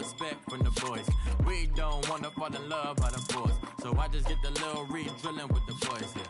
respect from the boys. We don't wanna fall in love by the force, so I just get the little re-drilling with the boys, yeah.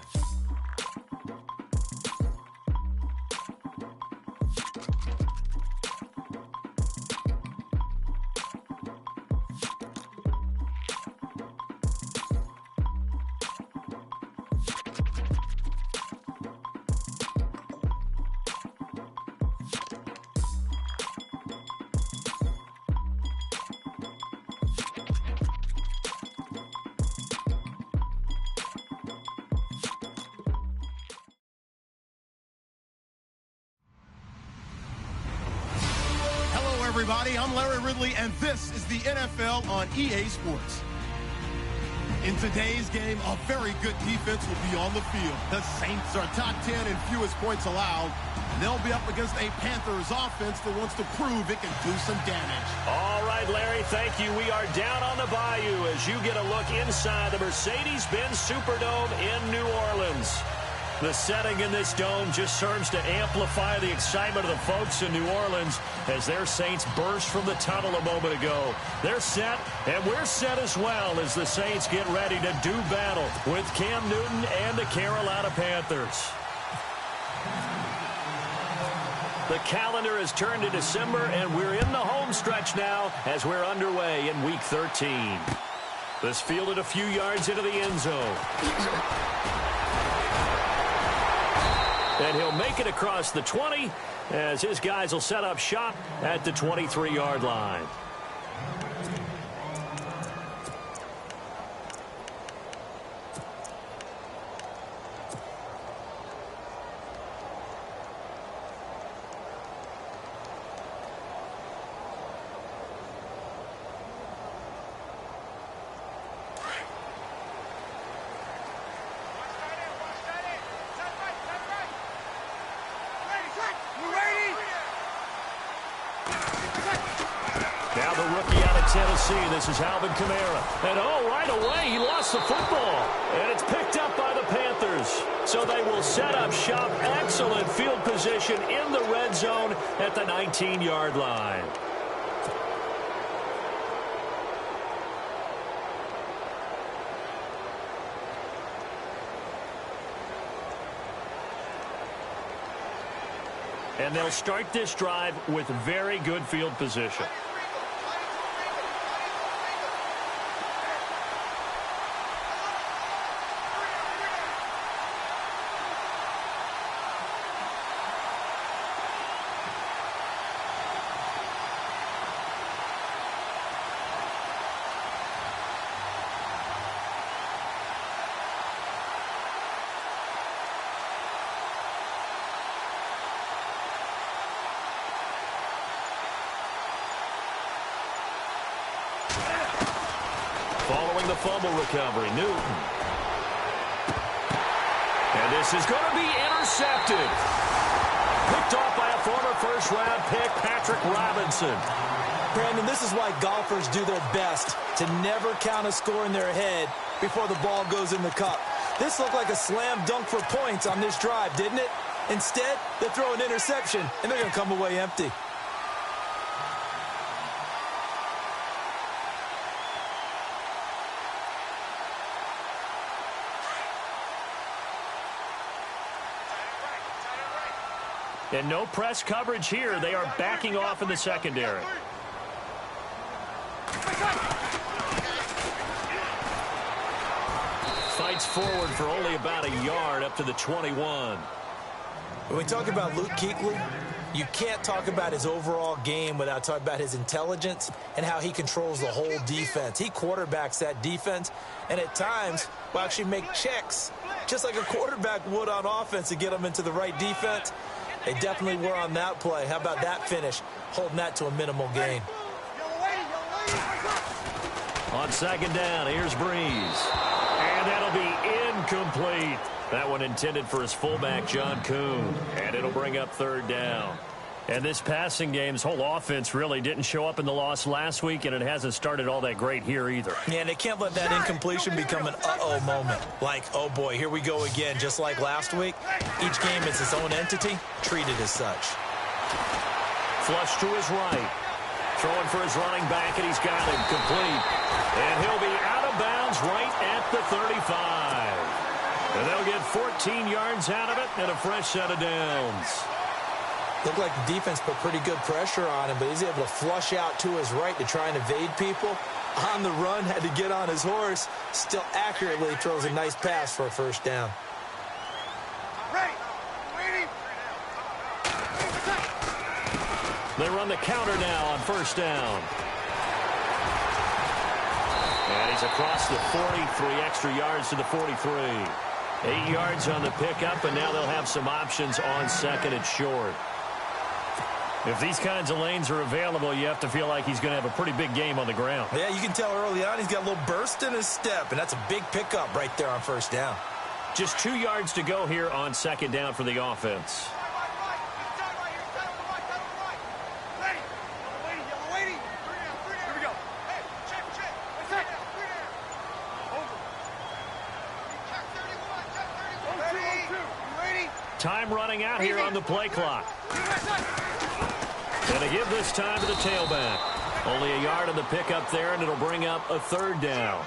Everybody, I'm Larry Ridley, and this is the NFL on EA Sports. In today's game, a very good defense will be on the field. The Saints are top 10 in fewest points allowed, and they'll be up against a Panthers offense that wants to prove it can do some damage. All right, Larry, thank you. We are down on the bayou as you get a look inside the Mercedes-Benz Superdome in New Orleans. The setting in this dome just serves to amplify the excitement of the folks in New Orleans as their Saints burst from the tunnel a moment ago. They're set, and we're set as well as the Saints get ready to do battle with Cam Newton and the Carolina Panthers. The calendar has turned to December, and we're in the home stretch now as we're underway in Week 13. This fielded a few yards into the end zone. And he'll make it across the 20 as his guys will set up shop at the 23-yard line. Now the rookie out of Tennessee, this is Alvin Kamara. And right away, he lost the football. And it's picked up by the Panthers. So they will set up shop. Excellent field position in the red zone at the 19-yard line. And they'll start this drive with very good field position. Following the fumble recovery, Newton. And this is going to be intercepted. Picked off by a former first-round pick, Patrick Robinson. Brandon, this is why golfers do their best to never count a score in their head before the ball goes in the cup. This looked like a slam dunk for points on this drive, didn't it? Instead, they throw an interception, and they're going to come away empty. And no press coverage here. They are backing off in the secondary. Fights forward for only about a yard up to the 21. When we talk about Luke Kuechly, you can't talk about his overall game without talking about his intelligence and how he controls the whole defense. He quarterbacks that defense, and at times will actually make checks, just like a quarterback would on offense to get them into the right defense. They definitely were on that play. How about that finish, holding that to a minimal gain? On second down, here's Breeze. And that'll be incomplete. That one intended for his fullback, John Kuhn. And it'll bring up third down. And this passing game's whole offense really didn't show up in the loss last week, and it hasn't started all that great here either. Yeah, and they can't let that incompletion become an uh-oh moment. Like, oh boy, here we go again, just like last week. Each game is its own entity, treated as such. Flush to his right. throwing for his running back, and he's got him complete. And he'll be out of bounds right at the 35. And they'll get 14 yards out of it and a fresh set of downs. Looked like the defense put pretty good pressure on him, but he's able to flush out to his right to try and evade people. On the run, had to get on his horse. Still accurately throws a nice pass for a first down. They run the counter now on first down. And he's across the 43 extra yards to the 43. 8 yards on the pickup, and now they'll have some options on second and short. If these kinds of lanes are available, you have to feel like he's going to have a pretty big game on the ground. Yeah, you can tell early on he's got a little burst in his step, and that's a big pickup right there on first down. Just 2 yards to go here on second down for the offense. Time running out here on the play clock. And they give this time to the tailback. Only a yard on the pickup there, and it'll bring up a third down.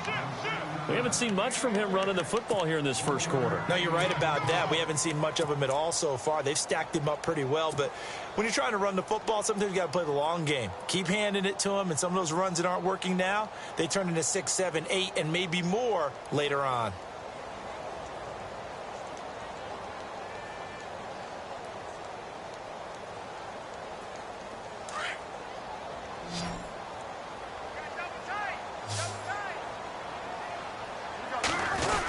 We haven't seen much from him running the football here in this first quarter. No, you're right about that. We haven't seen much of him at all so far. They've stacked him up pretty well, but when you're trying to run the football, sometimes you got to play the long game. Keep handing it to him, and some of those runs that aren't working now, they turn into 6, 7, 8, and maybe more later on.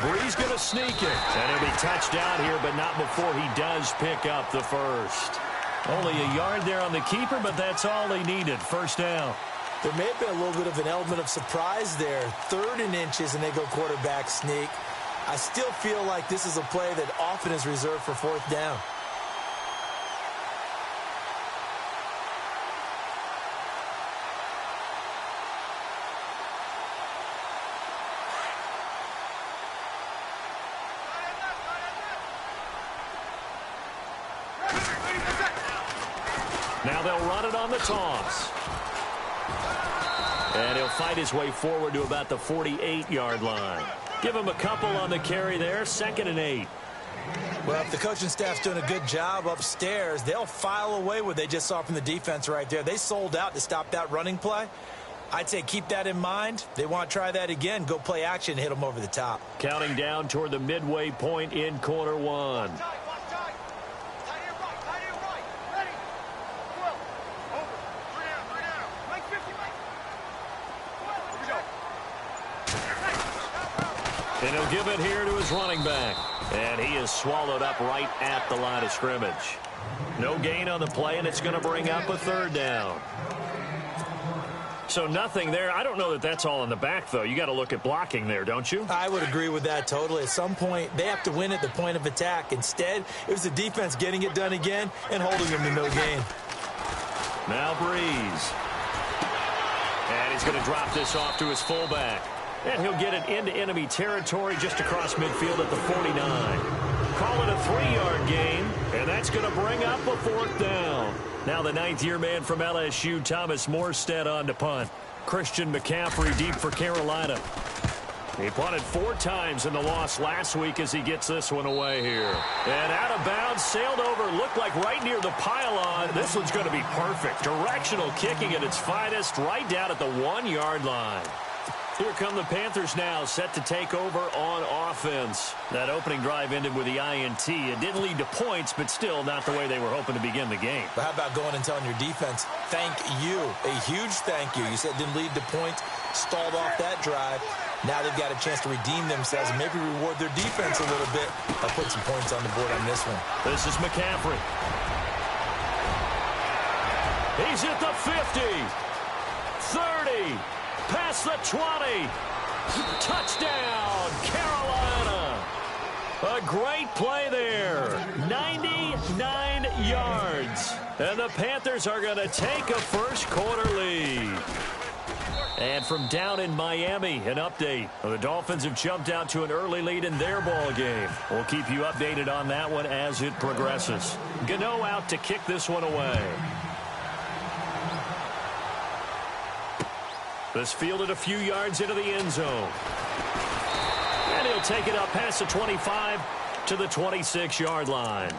Bree's going to sneak it. And he'll be touched out here, but not before he does pick up the first. Only a yard there on the keeper, but that's all he needed. First down. There may have been a little bit of an element of surprise there. 3rd and inches, and they go quarterback sneak. I still feel like this is a play that often is reserved for 4th down. Now they'll run it on the toss. And he'll fight his way forward to about the 48-yard line. Give him a couple on the carry there, 2nd and 8. Well, if the coaching staff's doing a good job upstairs, they'll file away what they just saw from the defense right there. They sold out to stop that running play. I'd say keep that in mind. They want to try that again. Go play action and hit them over the top. Counting down toward the midway point in quarter one. And he'll give it here to his running back. And he is swallowed up right at the line of scrimmage. No gain on the play, and it's going to bring up a 3rd down. So nothing there. I don't know that that's all in the back, though. You got to look at blocking there, don't you? I would agree with that totally. At some point, they have to win at the point of attack. Instead, it was the defense getting it done again and holding them to no gain. Now Breeze. And he's going to drop this off to his fullback. And he'll get it into enemy territory just across midfield at the 49. Call it a 3-yard gain, and that's going to bring up a 4th down. Now the 9th-year man from LSU, Thomas Morstead, on to punt. Christian McCaffrey deep for Carolina. He punted 4 times in the loss last week as he gets this one away here. And out of bounds, sailed over, looked like right near the pylon. This one's going to be perfect. Directional kicking at its finest, right down at the 1-yard line. Here come the Panthers now, set to take over on offense. That opening drive ended with the INT. It didn't lead to points, but still not the way they were hoping to begin the game. But how about going and telling your defense, thank you, a huge thank you. You said it didn't lead to points, stalled off that drive. Now they've got a chance to redeem themselves and maybe reward their defense a little bit by putting some points on the board on this one. This is McCaffrey. He's at the 50, 30, past the 20. Touchdown, Carolina. A great play there. 99 yards. And the Panthers are going to take a first quarter lead. And from down in Miami, an update. The Dolphins have jumped out to an early lead in their ball game. We'll keep you updated on that one as it progresses. Gano out to kick this one away. This fielded a few yards into the end zone. And he'll take it up past the 25 to the 26-yard line.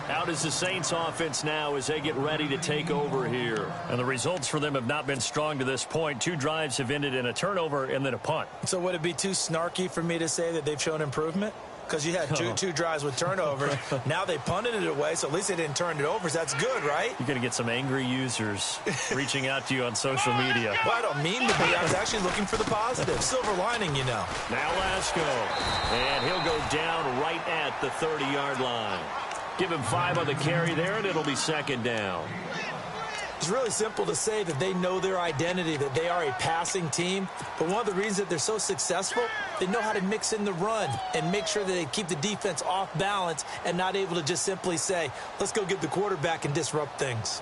Out is the Saints offense now as they get ready to take over here. And the results for them have not been strong to this point. 2 drives have ended in a turnover and then a punt. So would it be too snarky for me to say that they've shown improvement? Because you had two drives with turnovers. Now they punted it away, so at least they didn't turn it over. So that's good, right? You're going to get some angry users reaching out to you on social media. Well, I don't mean to be. I was actually looking for the positive. Silver lining, you know. Now Lasco. And he'll go down right at the 30-yard line. Give him 5 on the carry there, and it'll be second down. It's really simple to say that they know their identity, that they are a passing team. But one of the reasons that they're so successful, they know how to mix in the run and make sure that they keep the defense off balance and not able to just simply say, let's go get the quarterback and disrupt things.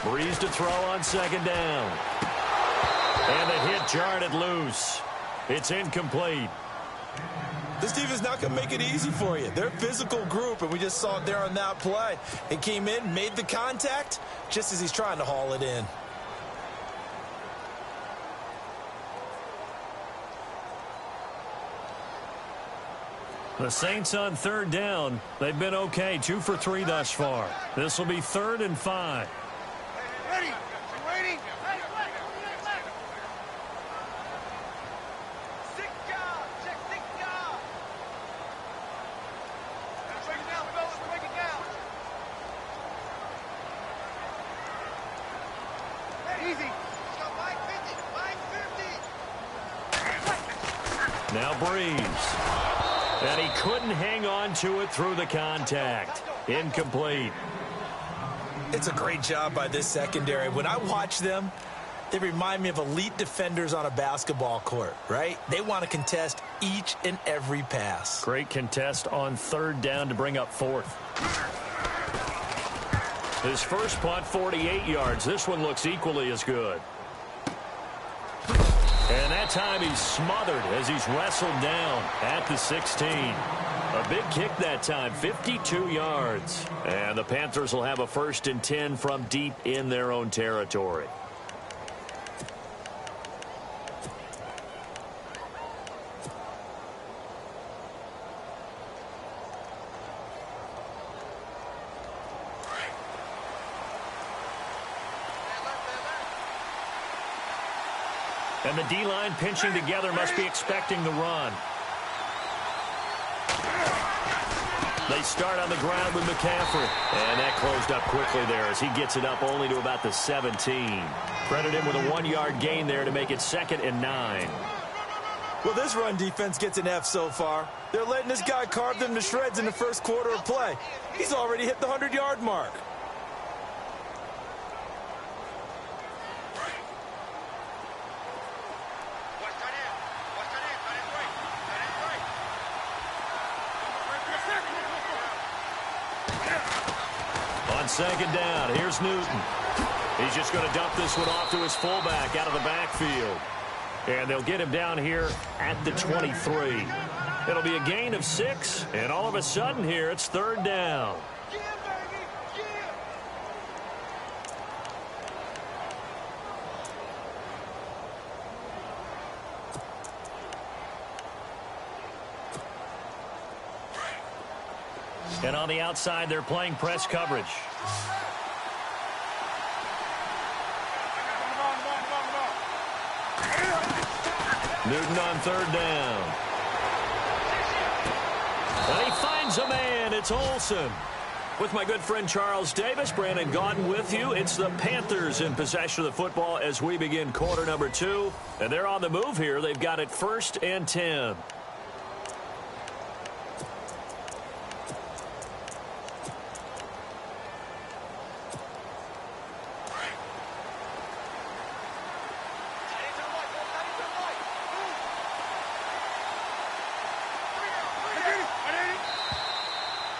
Breeze to throw on second down. And the hit jarred it loose. It's incomplete. This defense not going to make it easy for you. They're a physical group, and we just saw it there on that play. It came in, made the contact, just as he's trying to haul it in. The Saints on third down. They've been okay, 2 for 3 thus far. This will be 3rd and 5. Ready? Waiting? Stick job! Check stick job! Break it down, fellas, break it down! Easy! Let's go, 550! 550! Now Breeze. And he couldn't hang on to it through the contact. Incomplete. It's a great job by this secondary. When I watch them, they remind me of elite defenders on a basketball court, right? They want to contest each and every pass. Great contest on third down to bring up 4th. His first punt, 48 yards. This one looks equally as good. And that time he's smothered as he's wrestled down at the 16. A big kick that time, 52 yards. And the Panthers will have a 1st and 10 from deep in their own territory. And the D-line pinching together must be expecting the run. They start on the ground with McCaffrey. And that closed up quickly there as he gets it up only to about the 17. Credit him with a 1-yard gain there to make it 2nd and 9. Well, this run defense gets an F so far. They're letting this guy carve them to shreds in the first quarter of play. He's already hit the 100-yard mark. On second down, here's Newton. He's just going to dump this one off to his fullback out of the backfield. And they'll get him down here at the 23. It'll be a gain of 6, and all of a sudden here, it's 3rd down. And on the outside, they're playing press coverage. Newton on 3rd down. And he finds a man. It's Olsen. With my good friend Charles Davis, Brandon Gaudin with you. It's the Panthers in possession of the football as we begin quarter number 2. And they're on the move here. They've got it 1st and 10.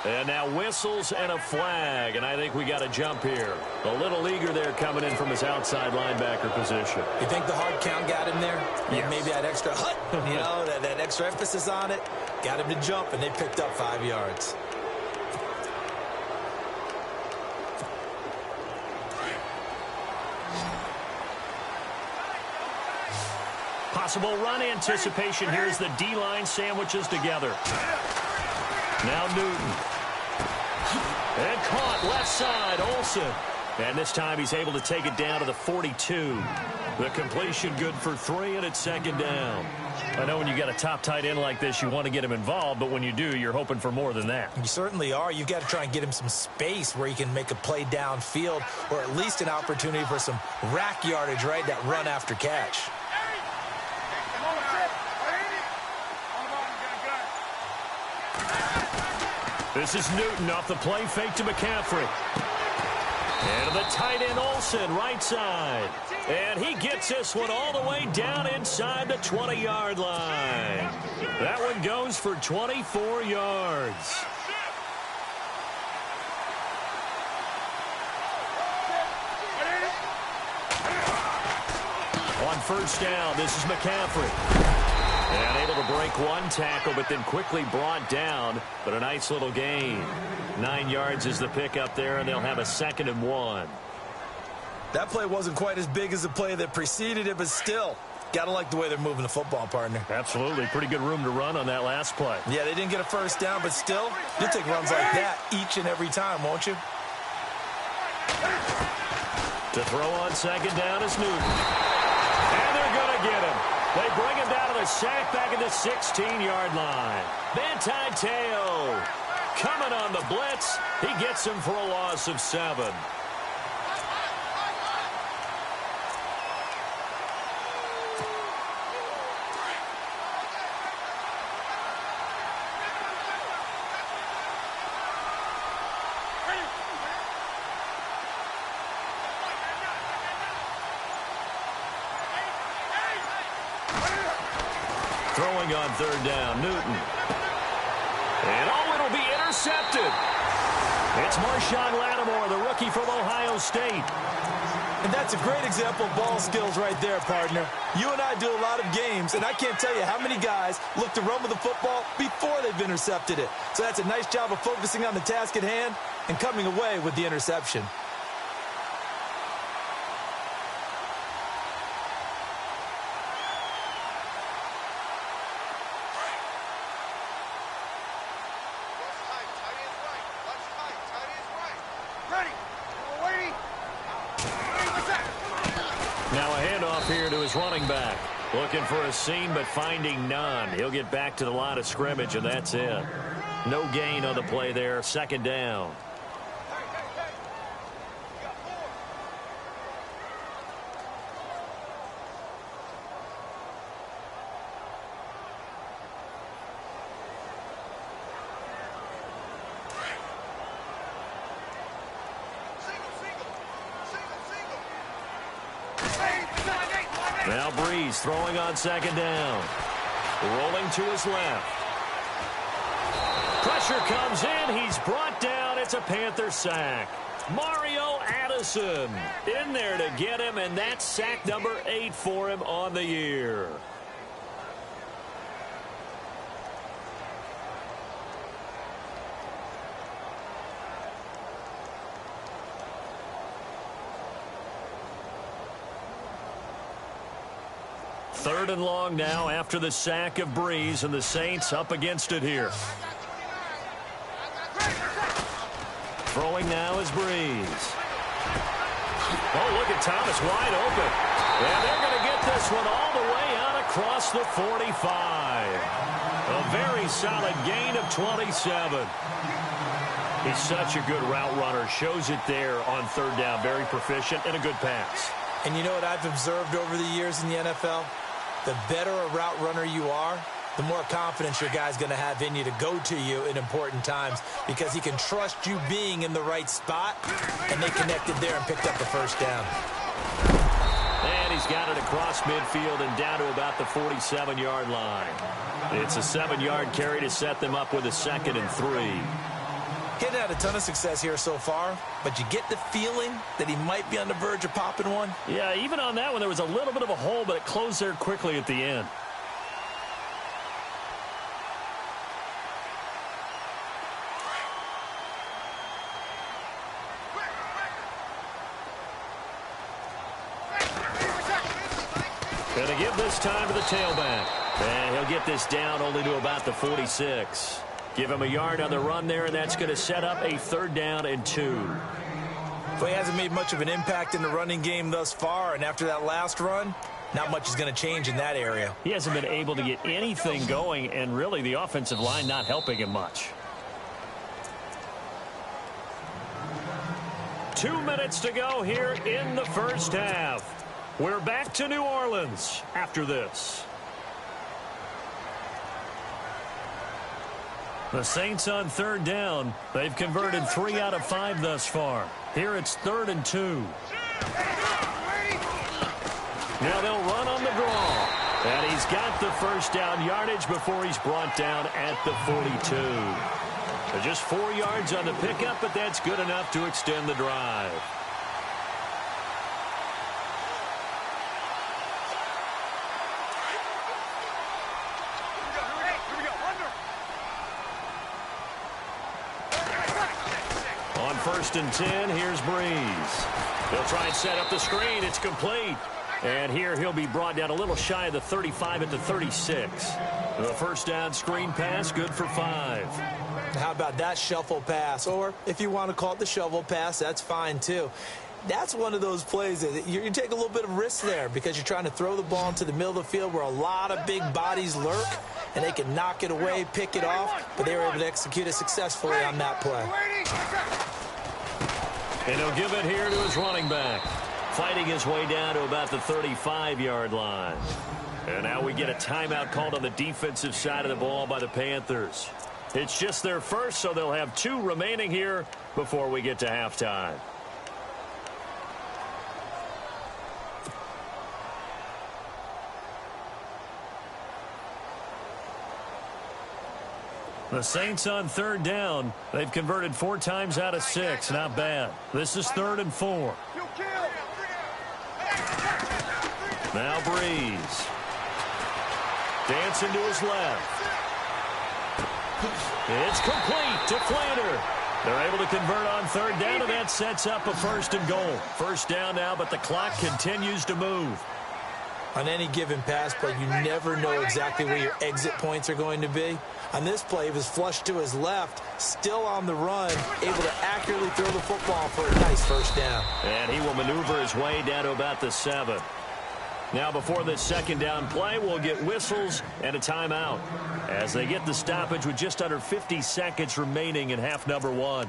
And now whistles and a flag, and I think we got a jump here. A little eager there coming in from his outside linebacker position. You think the hard count got him there? Yes. Maybe that extra that extra emphasis on it got him to jump, and they picked up 5 yards. Possible run anticipation. Here's the D-line sandwiches together. Now Newton. And caught left side, Olsen. And this time he's able to take it down to the 42. The completion good for 3, and it's second down. I know when you got a top tight end like this, you want to get him involved, but when you do, you're hoping for more than that. You certainly are. You've got to try and get him some space where he can make a play downfield, or at least an opportunity for some rack yardage, right? That run after catch. This is Newton off the play fake to McCaffrey. And the tight end Olsen, right side. And he gets this one all the way down inside the 20-yard line. That one goes for 24 yards. On first down, this is McCaffrey. And able to break one tackle, but then quickly brought down. But a nice little gain. 9 yards is the pickup there, and they'll have a 2nd and 1. That play wasn't quite as big as the play that preceded it, but still, got to like the way they're moving the football, partner. Absolutely. Pretty good room to run on that last play. Yeah, they didn't get a first down, but still, you'll take runs like that each and every time, won't you? To throw on second down is Newton. And they're going to get him. They bring him down to the sack back at the 16-yard line. Manti Te'o coming on the blitz. He gets him for a loss of 7. Throwing on third down, Newton. And it'll be intercepted. It's Marshawn Lattimore, the rookie from Ohio State. And that's a great example of ball skills right there, partner. You and I do a lot of games, and I can't tell you how many guys look to run with the football before they've intercepted it. So that's a nice job of focusing on the task at hand and coming away with the interception. Running back looking for a seam but finding none. He'll get back to the line of scrimmage, and that's it. No gain on the play there. Second down. Now Breeze throwing on second down. Rolling to his left. Pressure comes in. He's brought down. It's a Panther sack. Mario Addison in there to get him, and that's sack number 8 for him on the year. Third and long now after the sack of Breeze, and the Saints up against it here. Throwing now is Breeze. Oh, look at Thomas wide open. And they're going to get this one all the way out across the 45. A very solid gain of 27. He's such a good route runner. Shows it there on third down. Very proficient and a good pass. And you know what I've observed over the years in the NFL? The better a route runner you are, the more confidence your guy's going to have in you to go to you in important times, because he can trust you being in the right spot, and they connected there and picked up the first down. And he's got it across midfield and down to about the 47-yard line. It's a 7-yard carry to set them up with a 2nd and 3. He hasn't had a ton of success here so far, but you get the feeling that he might be on the verge of popping one. Yeah, even on that one, there was a little bit of a hole, but it closed there quickly at the end. Going to give this time to the tailback. And he'll get this down only to about the 46. Give him a yard on the run there, and that's going to set up a 3rd down and 2. Well, he hasn't made much of an impact in the running game thus far, and after that last run, not much is going to change in that area. He hasn't been able to get anything going, and really the offensive line not helping him much. 2 minutes to go here in the first half. We're back to New Orleans after this. The Saints on 3rd down. They've converted 3 out of 5 thus far. Here it's 3rd and 2. Now they'll run on the draw. And he's got the first down yardage before he's brought down at the 42. So just 4 yards on the pickup, but that's good enough to extend the drive. On 1st and 10, here's Breeze. He'll try and set up the screen. It's complete. And here he'll be brought down a little shy of the 35 at the 36. The first down screen pass, good for 5. How about that shuffle pass? Or if you want to call it the shovel pass, that's fine too. That's one of those plays that you take a little bit of risk there because you're trying to throw the ball into the middle of the field where a lot of big bodies lurk, and they can knock it away, pick it off, but they were able to execute it successfully on that play. And he'll give it here to his running back, fighting his way down to about the 35-yard line. And now we get a timeout called on the defensive side of the ball by the Panthers. It's just their first, so they'll have 2 remaining here before we get to halftime. The Saints on 3rd down. They've converted 4 times out of 6. Not bad. This is 3rd and 4. Now Breeze. Dancing to his left. It's complete to Flander. They're able to convert on 3rd down, and that sets up a 1st and goal. First down now, but the clock continues to move. On any given pass play, you never know exactly where your exit points are going to be. On this play, he was flushed to his left, still on the run, able to accurately throw the football for a nice first down. And he will maneuver his way down to about the 7. Now before this 2nd down play, we'll get whistles and a timeout as they get the stoppage with just under 50 seconds remaining in half number 1.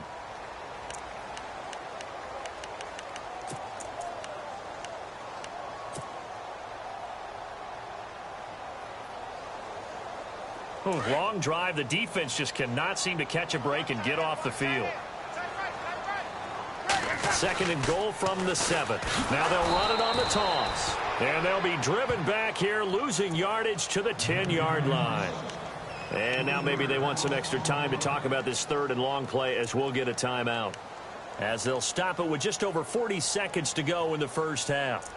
Long drive. The defense just cannot seem to catch a break and get off the field. 2nd and goal from the 7. Now they'll run it on the toss. And they'll be driven back here, losing yardage to the 10-yard line. And now maybe they want some extra time to talk about this 3rd and long play as we'll get a timeout. As they'll stop it with just over 40 seconds to go in the first half.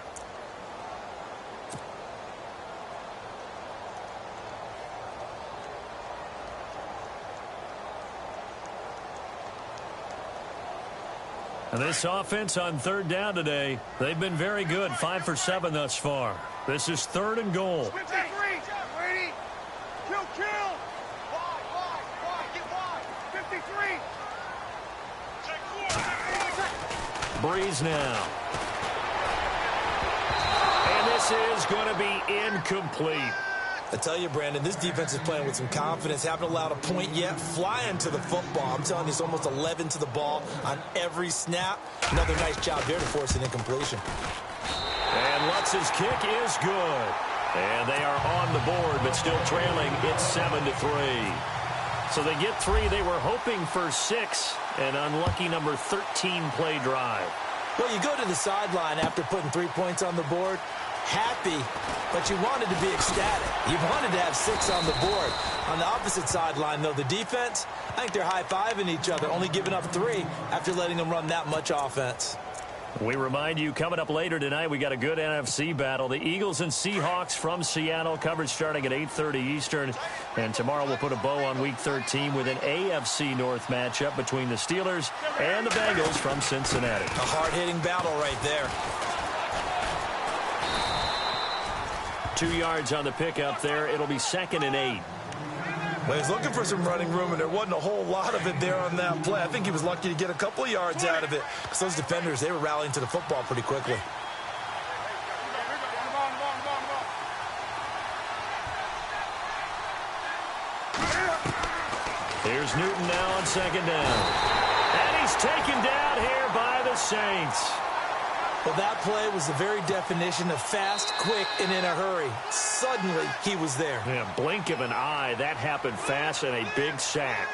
And this offense on 3rd down today, they've been very good, 5 for 7 thus far. This is 3rd and goal. 53. Brady. Kill. Wide. Get wide. 53. Breeze now. And this is going to be incomplete. I tell you, Brandon, this defense is playing with some confidence. Haven't allowed a point yet. Flying to the football. I'm telling you, it's almost 11 to the ball on every snap. Another nice job there to force an incompletion. And Lutz's kick is good. And they are on the board, but still trailing. It's 7-3. So they get 3. They were hoping for 6. An unlucky number 13 play drive. Well, you go to the sideline after putting 3 points on the board. happy, but you wanted to be ecstatic. You wanted to have 6 on the board. On the opposite sideline, though, the defense, I think they're high-fiving each other, only giving up 3 after letting them run that much offense. We remind you, coming up later tonight, we got a good NFC battle. The Eagles and Seahawks from Seattle, coverage starting at 8:30 Eastern. And tomorrow we'll put a bow on Week 13 with an AFC North matchup between the Steelers and the Bengals from Cincinnati. A hard-hitting battle right there. 2 yards on the pickup there. It'll be 2nd and 8. Well, he was looking for some running room, and there wasn't a whole lot of it there on that play. I think he was lucky to get a couple of yards out of it because those defenders, they were rallying to the football pretty quickly. Here's Newton now on 2nd down. And he's taken down here by the Saints. Well, that play was the very definition of fast, quick, and in a hurry. Suddenly, he was there. Yeah, blink of an eye. That happened fast and a big sack.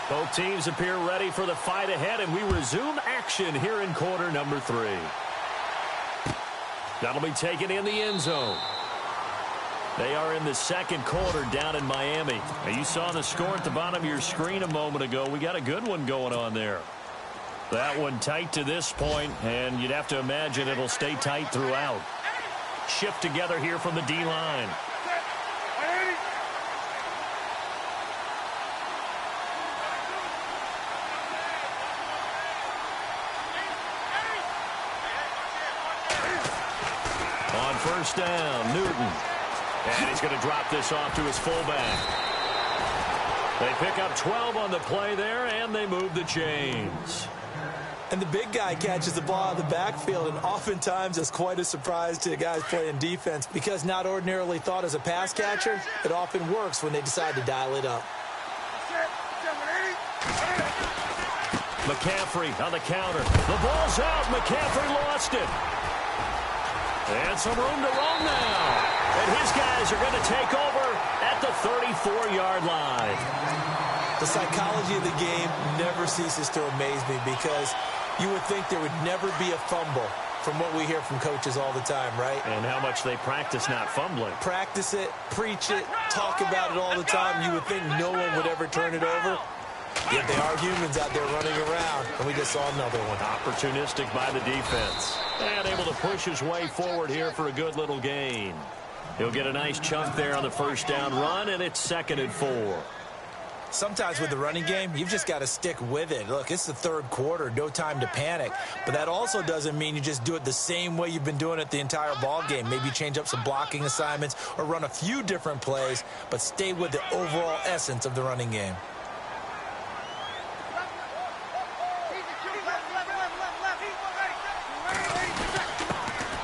Both teams appear ready for the fight ahead, and we resume action here in quarter number 3. That'll be taken in the end zone. They are in the second quarter down in Miami. Now, you saw the score at the bottom of your screen a moment ago. We got a good one going on there. That one tight to this point, and you'd have to imagine it'll stay tight throughout. Shift together here from the D-line. On first down, Newton. And he's going to drop this off to his fullback. They pick up 12 on the play there, and they move the chains. And the big guy catches the ball out of the backfield, and oftentimes it's quite a surprise to the guys playing defense because not ordinarily thought as a pass catcher, it often works when they decide to dial it up. McCaffrey on the counter. The ball's out. McCaffrey lost it. And some room to roam now. And his guys are going to take over at the 34-yard line. The psychology of the game never ceases to amaze me because you would think there would never be a fumble from what we hear from coaches all the time, right? And how much they practice not fumbling. Practice it, preach it, talk about it all the time. You would think no one would ever turn it over. Yet they are humans out there running around, and we just saw another one. Opportunistic by the defense. And able to push his way forward here for a good little gain. He'll get a nice chunk there on the first down run, and it's 2nd and 4. Sometimes with the running game, you've just got to stick with it. Look, it's the third quarter, no time to panic. But that also doesn't mean you just do it the same way you've been doing it the entire ball game. Maybe change up some blocking assignments or run a few different plays, but stay with the overall essence of the running game.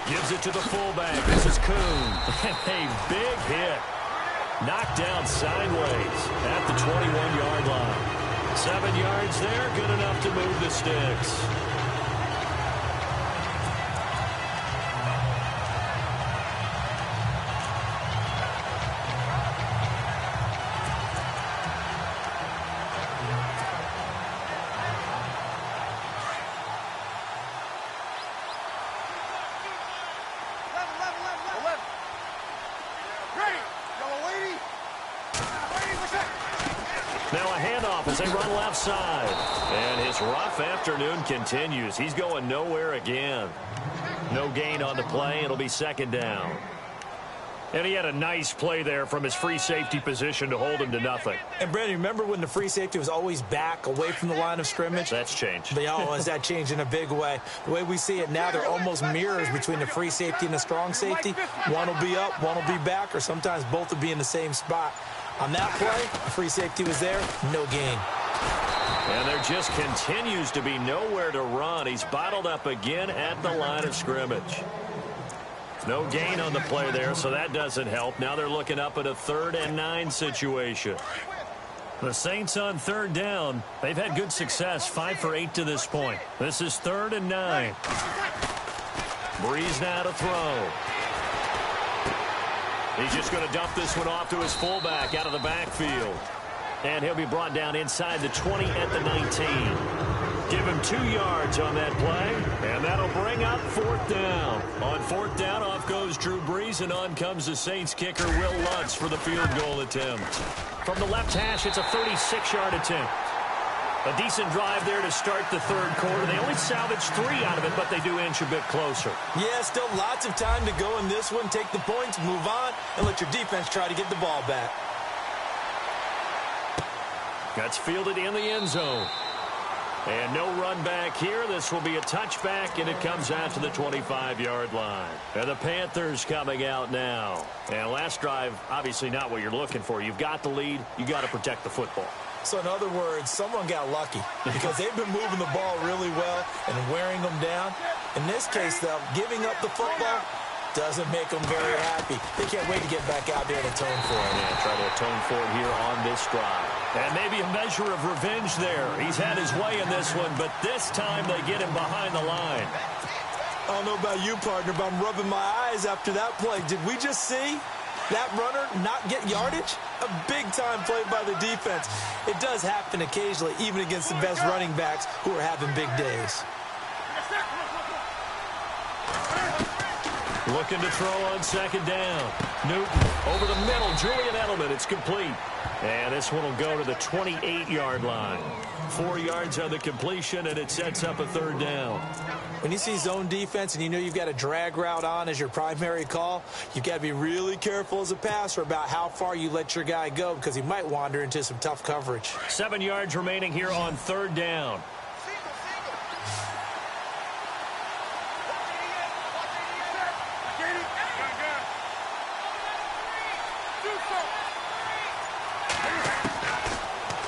Gives it to the fullback. This is Kuhn. A big hit. Knocked down sideways at the 21-yard line. 7 yards there, good enough to move the sticks. As they run left side. And his rough afternoon continues. He's going nowhere again. No gain on the play. It'll be 2nd down. And he had a nice play there from his free safety position to hold him to nothing. And, Brandon, remember when the free safety was always back away from the line of scrimmage? That's changed. Has that changed in a big way? The way we see it now, they're almost mirrors between the free safety and the strong safety. One will be up, one will be back, or sometimes both will be in the same spot. On that play, the free safety was there, no gain. And there just continues to be nowhere to run. He's bottled up again at the line of scrimmage. No gain on the play there, so that doesn't help. Now they're looking up at a 3rd and 9 situation. The Saints on 3rd down. They've had good success, 5 for 8 to this point. This is 3rd and 9. Breeze now to throw. He's just going to dump this one off to his fullback out of the backfield. And he'll be brought down inside the 20 at the 19. Give him 2 yards on that play, and that'll bring up 4th down. On 4th down, off goes Drew Brees, and on comes the Saints kicker, Will Lutz, for the field goal attempt. From the left hash, it's a 36-yard attempt. A decent drive there to start the 3rd quarter. They only salvaged 3 out of it, but they do inch a bit closer. Yeah, still lots of time to go in this one. Take the points, move on, and let your defense try to get the ball back. That's fielded in the end zone. And no run back here. This will be a touchback, and it comes out to the 25-yard line. And the Panthers coming out now. And last drive, obviously not what you're looking for. You've got the lead. You got to protect the football. So in other words, someone got lucky because they've been moving the ball really well and wearing them down. In this case, though, giving up the football doesn't make them very happy. They can't wait to get back out there and atone for it. Yeah, try to atone for it here on this drive. And maybe a measure of revenge there. He's had his way in this one, but this time they get him behind the line. I don't know about you, partner, but I'm rubbing my eyes after that play. Did we just see that runner not get yardage? A big-time play by the defense. It does happen occasionally, even against the best running backs who are having big days. Looking to throw on 2nd down. Newton over the middle. Julian Edelman. It's complete. And this one will go to the 28-yard line. 4 yards on the completion, and it sets up a 3rd down. When you see zone defense and you know you've got a drag route on as your primary call, you've got to be really careful as a passer about how far you let your guy go because he might wander into some tough coverage. 7 yards remaining here on 3rd down.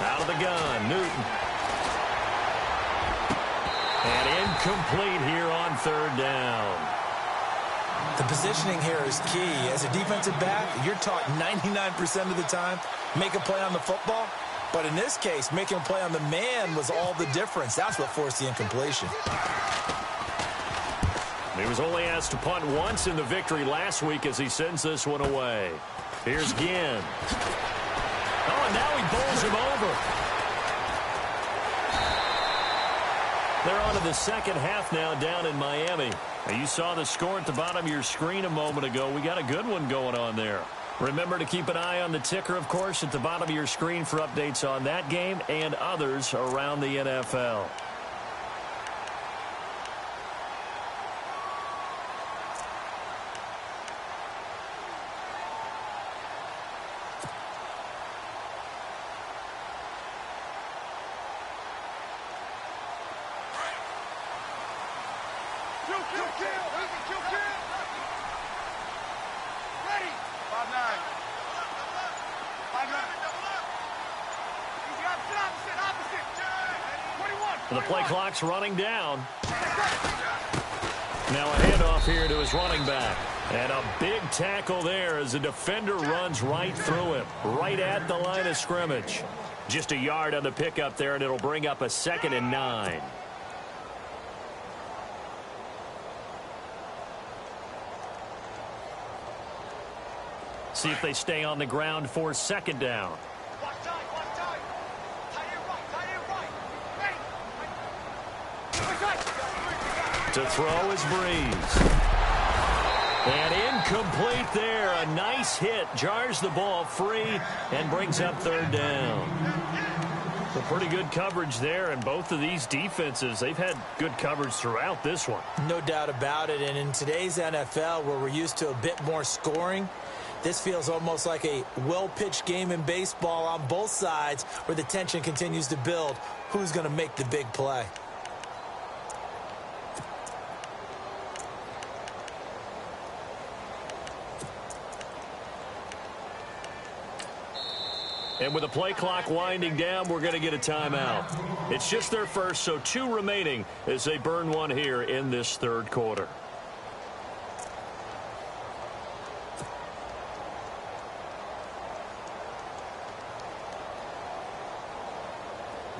Out of the gun, Newton. And incomplete here on 3rd down. The positioning here is key. As a defensive back, you're taught 99% of the time, make a play on the football. But in this case, making a play on the man was all the difference. That's what forced the incompletion. He was only asked to punt once in the victory last week as he sends this one away. Here's Ginn. Oh, and now he bowls him over. They're on to the second half now down in Miami. Now, you saw the score at the bottom of your screen a moment ago. We got a good one going on there. Remember to keep an eye on the ticker, of course, at the bottom of your screen for updates on that game and others around the NFL. The play clock's running down. Now a handoff here to his running back. And a big tackle there as the defender runs right through him, right at the line of scrimmage. Just a yard on the pickup there, and it'll bring up a 2nd and 9. See if they stay on the ground for 2nd down. To throw is Breeze. And incomplete there. A nice hit. Jars the ball free and brings up 3rd down. So pretty good coverage there, and both of these defenses, they've had good coverage throughout this one. No doubt about it. And in today's NFL, where we're used to a bit more scoring, this feels almost like a well-pitched game in baseball on both sides where the tension continues to build. Who's going to make the big play? And with the play clock winding down, we're going to get a timeout. It's just their first, so 2 remaining as they burn one here in this 3rd quarter.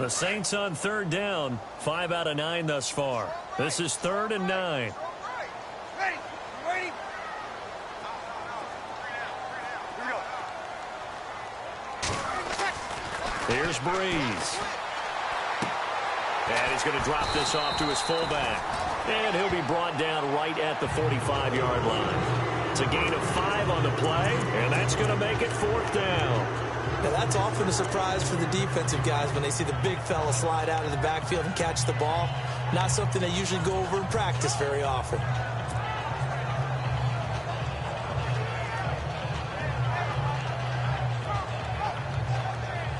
The Saints on third down, 5 out of 9 thus far. This is 3rd and 9. Ready? Waiting. Here's Breeze. And he's going to drop this off to his fullback. And he'll be brought down right at the 45-yard line. It's a gain of 5 on the play, and that's going to make it 4th down. Now, that's often a surprise for the defensive guys when they see the big fella slide out of the backfield and catch the ball. Not something they usually go over in practice very often.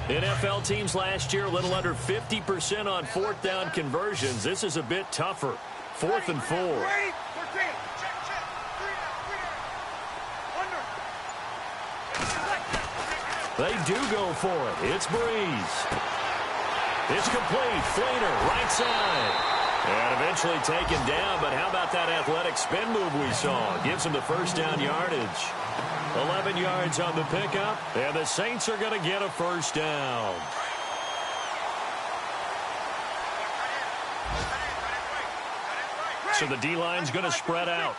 NFL teams last year a little under 50% on 4th down conversions. This is a bit tougher. 4th and 4. Ready? 14. Check. They do go for it. It's Breeze. It's complete. Flater, right side. And eventually taken down, but how about that athletic spin move we saw? Gives him the first down yardage. 11 yards on the pickup, and the Saints are going to get a first down. So the D-line's going to spread out.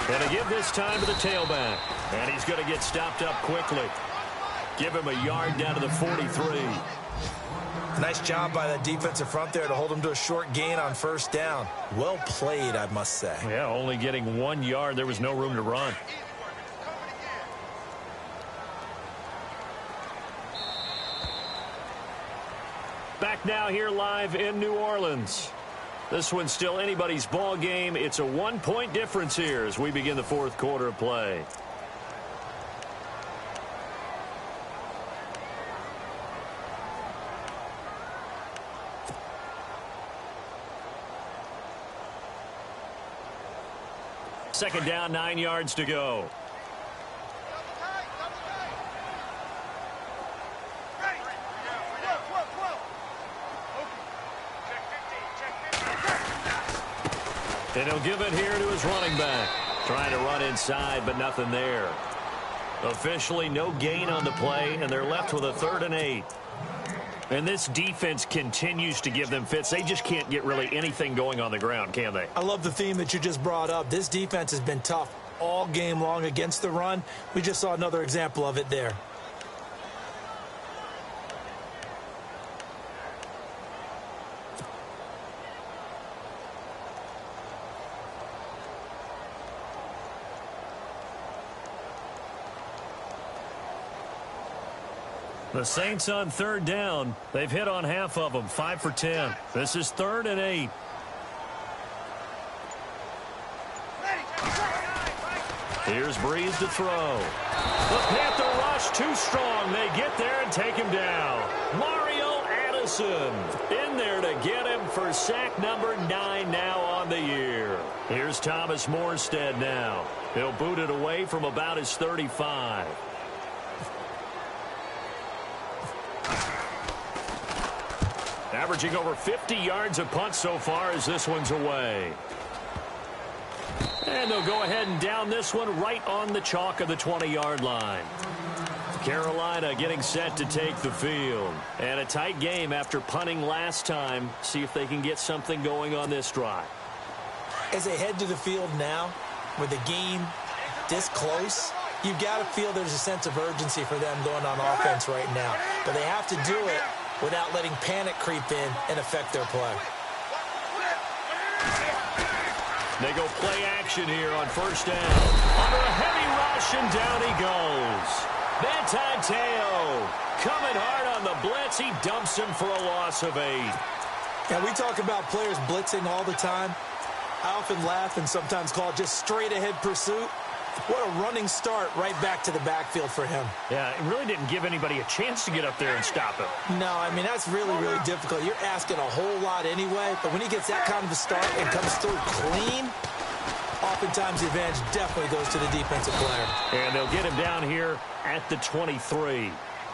And to give this time to the tailback. And he's going to get stopped up quickly. Give him a yard down to the 43. Nice job by that defensive front there to hold him to a short gain on first down. Well played, I must say. Yeah, only getting 1 yard. There was no room to run. Back now here live in New Orleans. This one's still anybody's ball game. It's a 1-point difference here as we begin the 4th quarter of play. Second down, 9 yards to go. And he'll give it here to his running back. Trying to run inside, but nothing there. Officially, no gain on the play, and they're left with a 3rd and 8. And this defense continues to give them fits. They just can't get really anything going on the ground, can they? I love the theme that you just brought up. This defense has been tough all game long against the run. We just saw another example of it there. The Saints on 3rd down. They've hit on half of them, 5 for 10. This is 3rd and 8. Here's Breeze to throw. The Panther rush too strong. They get there and take him down. Mario Addison in there to get him for sack number 9 now on the year. Here's Thomas Morstead now. He'll boot it away from about his 35. Averaging over 50 yards a punt so far as this one's away. And they'll go ahead and down this one right on the chalk of the 20-yard line. Carolina getting set to take the field. And a tight game after punting last time. See if they can get something going on this drive. As they head to the field now, with the game this close, you've got to feel there's a sense of urgency for them going on offense right now. But they have to do it without letting panic creep in and affect their play. They go play action here on first down. Under a heavy rush, and down he goes. Teo coming hard on the blitz. He dumps him for a loss of 8. Yeah, we talk about players blitzing all the time. I often laugh and sometimes call it just straight-ahead pursuit. What a running start right back to the backfield for him. Yeah, it really didn't give anybody a chance to get up there and stop him. No, I mean, that's really, really difficult. You're asking a whole lot anyway, but when he gets that kind of a start and comes through clean, oftentimes the advantage definitely goes to the defensive player. And they'll get him down here at the 23.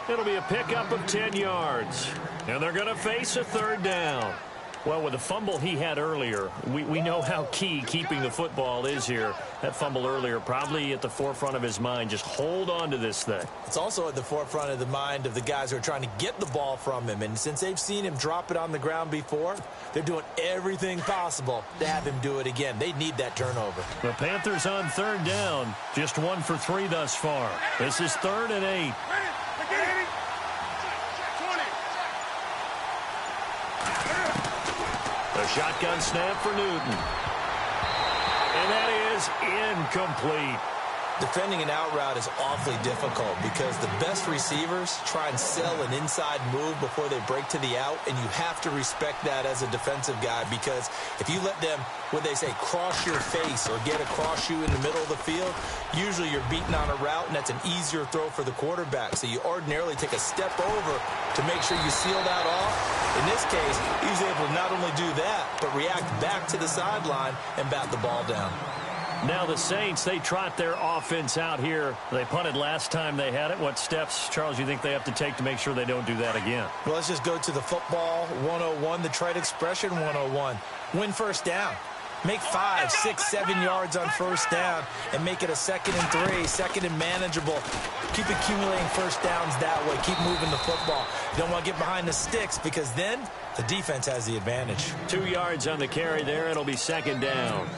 It'll be a pickup of 10 yards. And they're going to face a 3rd down. Well, with the fumble he had earlier, we know how key keeping the football is here. That fumble earlier probably at the forefront of his mind. Just hold on to this thing. It's also at the forefront of the mind of the guys who are trying to get the ball from him. And since they've seen him drop it on the ground before, they're doing everything possible to have him do it again. They need that turnover. The Panthers on third down. Just 1 for 3 thus far. This is 3rd and 8. A shotgun snap for Newton. And that is incomplete. Defending an out route is awfully difficult because the best receivers try and sell an inside move before they break to the out, and you have to respect that as a defensive guy, because if you let them, what they say, cross your face or get across you in the middle of the field, usually you're beaten on a route, and that's an easier throw for the quarterback. So you ordinarily take a step over to make sure you seal that off. In this case, he was able to not only do that, but react back to the sideline and bat the ball down. Now the Saints, they trot their offense out here. They punted last time they had it. What steps, Charles, you think they have to take to make sure they don't do that again? Well, let's just go to the football 101, the trite expression 101. Win first down. Make 5, 6, 7 yards on first down and make it a 2nd and 3, 2nd and manageable. Keep accumulating first downs that way. Keep moving the football. You don't want to get behind the sticks because then the defense has the advantage. 2 yards on the carry there. It'll be 2nd down.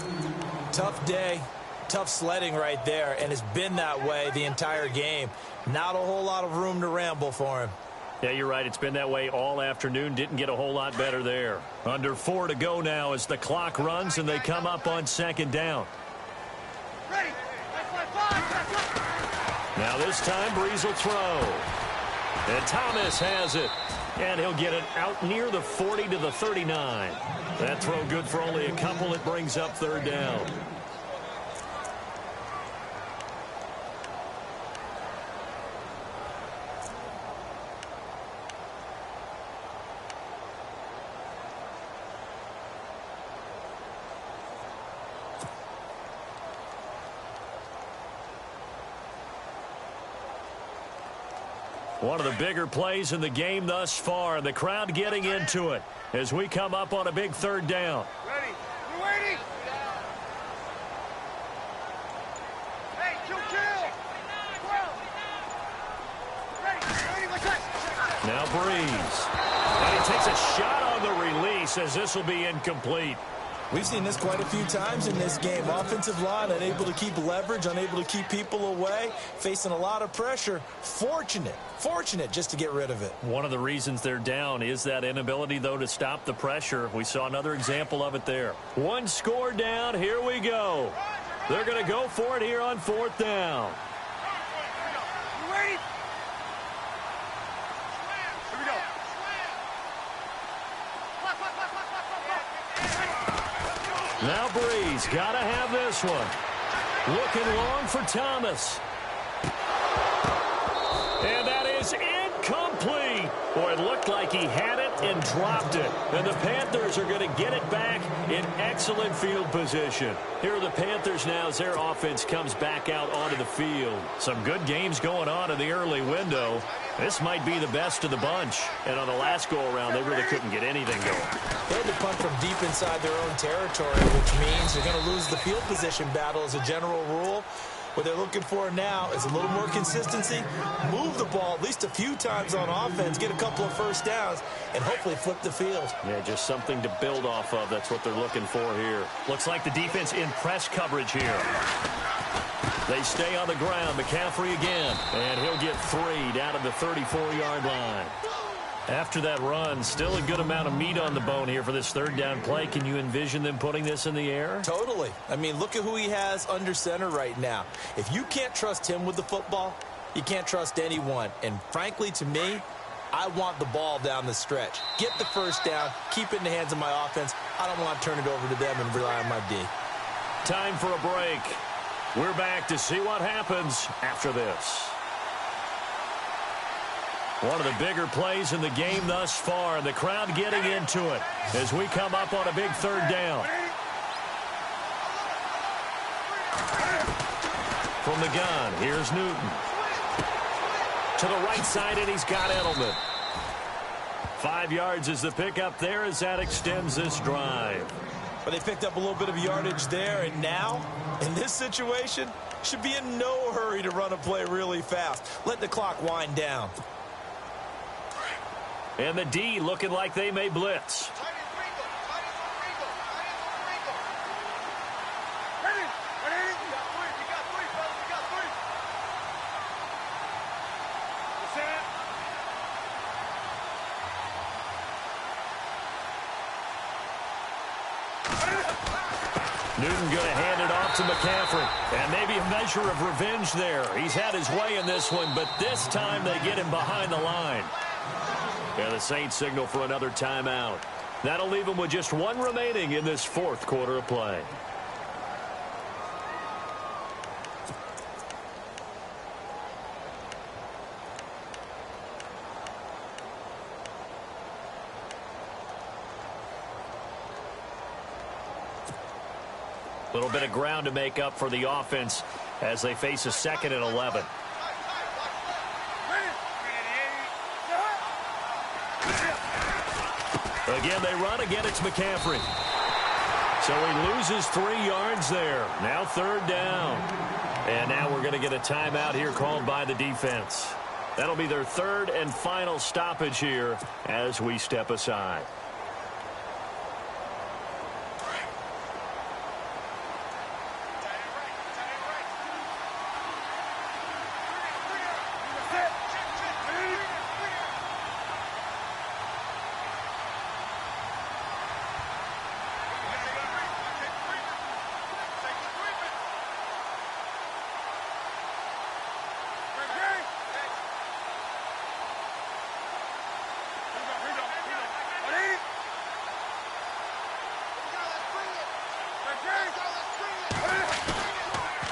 Tough day, tough sledding right there, and it's been that way the entire game. Not a whole lot of room to ramble for him. Yeah, you're right. It's been that way all afternoon. Didn't get a whole lot better there. Under 4 to go now as the clock runs and they come up on 2nd down. Ready. Now this time Breeze will throw. And Thomas has it. And he'll get it out near the 40 to the 39. That throw good for only a couple. It brings up 3rd down. One of the bigger plays in the game thus far. The crowd getting into it as we come up on a big 3rd down. Ready. We're waiting. Hey, kill. 12. Ready, like that. Now Breeze. And he takes a shot on the release as this will be incomplete. We've seen this quite a few times in this game. Offensive line unable to keep leverage, unable to keep people away, facing a lot of pressure. Fortunate just to get rid of it. One of the reasons they're down is that inability, though, to stop the pressure. We saw another example of it there. 1 score down. Here we go. They're going to go for it here on 4th down. You ready? Here we go. Now Breeze got to have this one. Looking long for Thomas. And that is incomplete. Boy, it looked like he had it and dropped it. And the Panthers are going to get it back in excellent field position. Here are the Panthers now as their offense comes back out onto the field. Some good games going on in the early window. This might be the best of the bunch. And on the last go-around, they really couldn't get anything going. They had to punt from deep inside their own territory, which means they're going to lose the field position battle as a general rule. What they're looking for now is a little more consistency, move the ball at least a few times on offense, get a couple of first downs, and hopefully flip the field. Yeah, just something to build off of. That's what they're looking for here. Looks like the defense in press coverage here. They stay on the ground. McCaffrey again, and he'll get 3 down at the 34-yard line. After that run, still a good amount of meat on the bone here for this 3rd down play. Can you envision them putting this in the air? Totally. I mean, look at who he has under center right now. If you can't trust him with the football, you can't trust anyone. And frankly, to me, I want the ball down the stretch. Get the first down, keep it in the hands of my offense. I don't want to turn it over to them and rely on my D. Time for a break. We're back to see what happens after this. One of the bigger plays in the game thus far, and the crowd getting into it as we come up on a big 3rd down. From the gun, here's Newton. To the right side, and he's got Edelman. 5 yards is the pickup there as that extends this drive. But they picked up a little bit of yardage there, and now, in this situation, should be in no hurry to run a play really fast. Let the clock wind down. And the D looking like they may blitz. Newton going to hand it off to McCaffrey. And maybe a measure of revenge there. He's had his way in this one, but this time they get him behind the line. And the Saints signal for another timeout. That'll leave them with just one remaining in this fourth quarter of play. A little bit of ground to make up for the offense as they face a 2nd and 11. Again, they run. Again, it's McCaffrey. So he loses 3 yards there. Now 3rd down. And now we're going to get a timeout here called by the defense. That'll be their 3rd and final stoppage here as we step aside.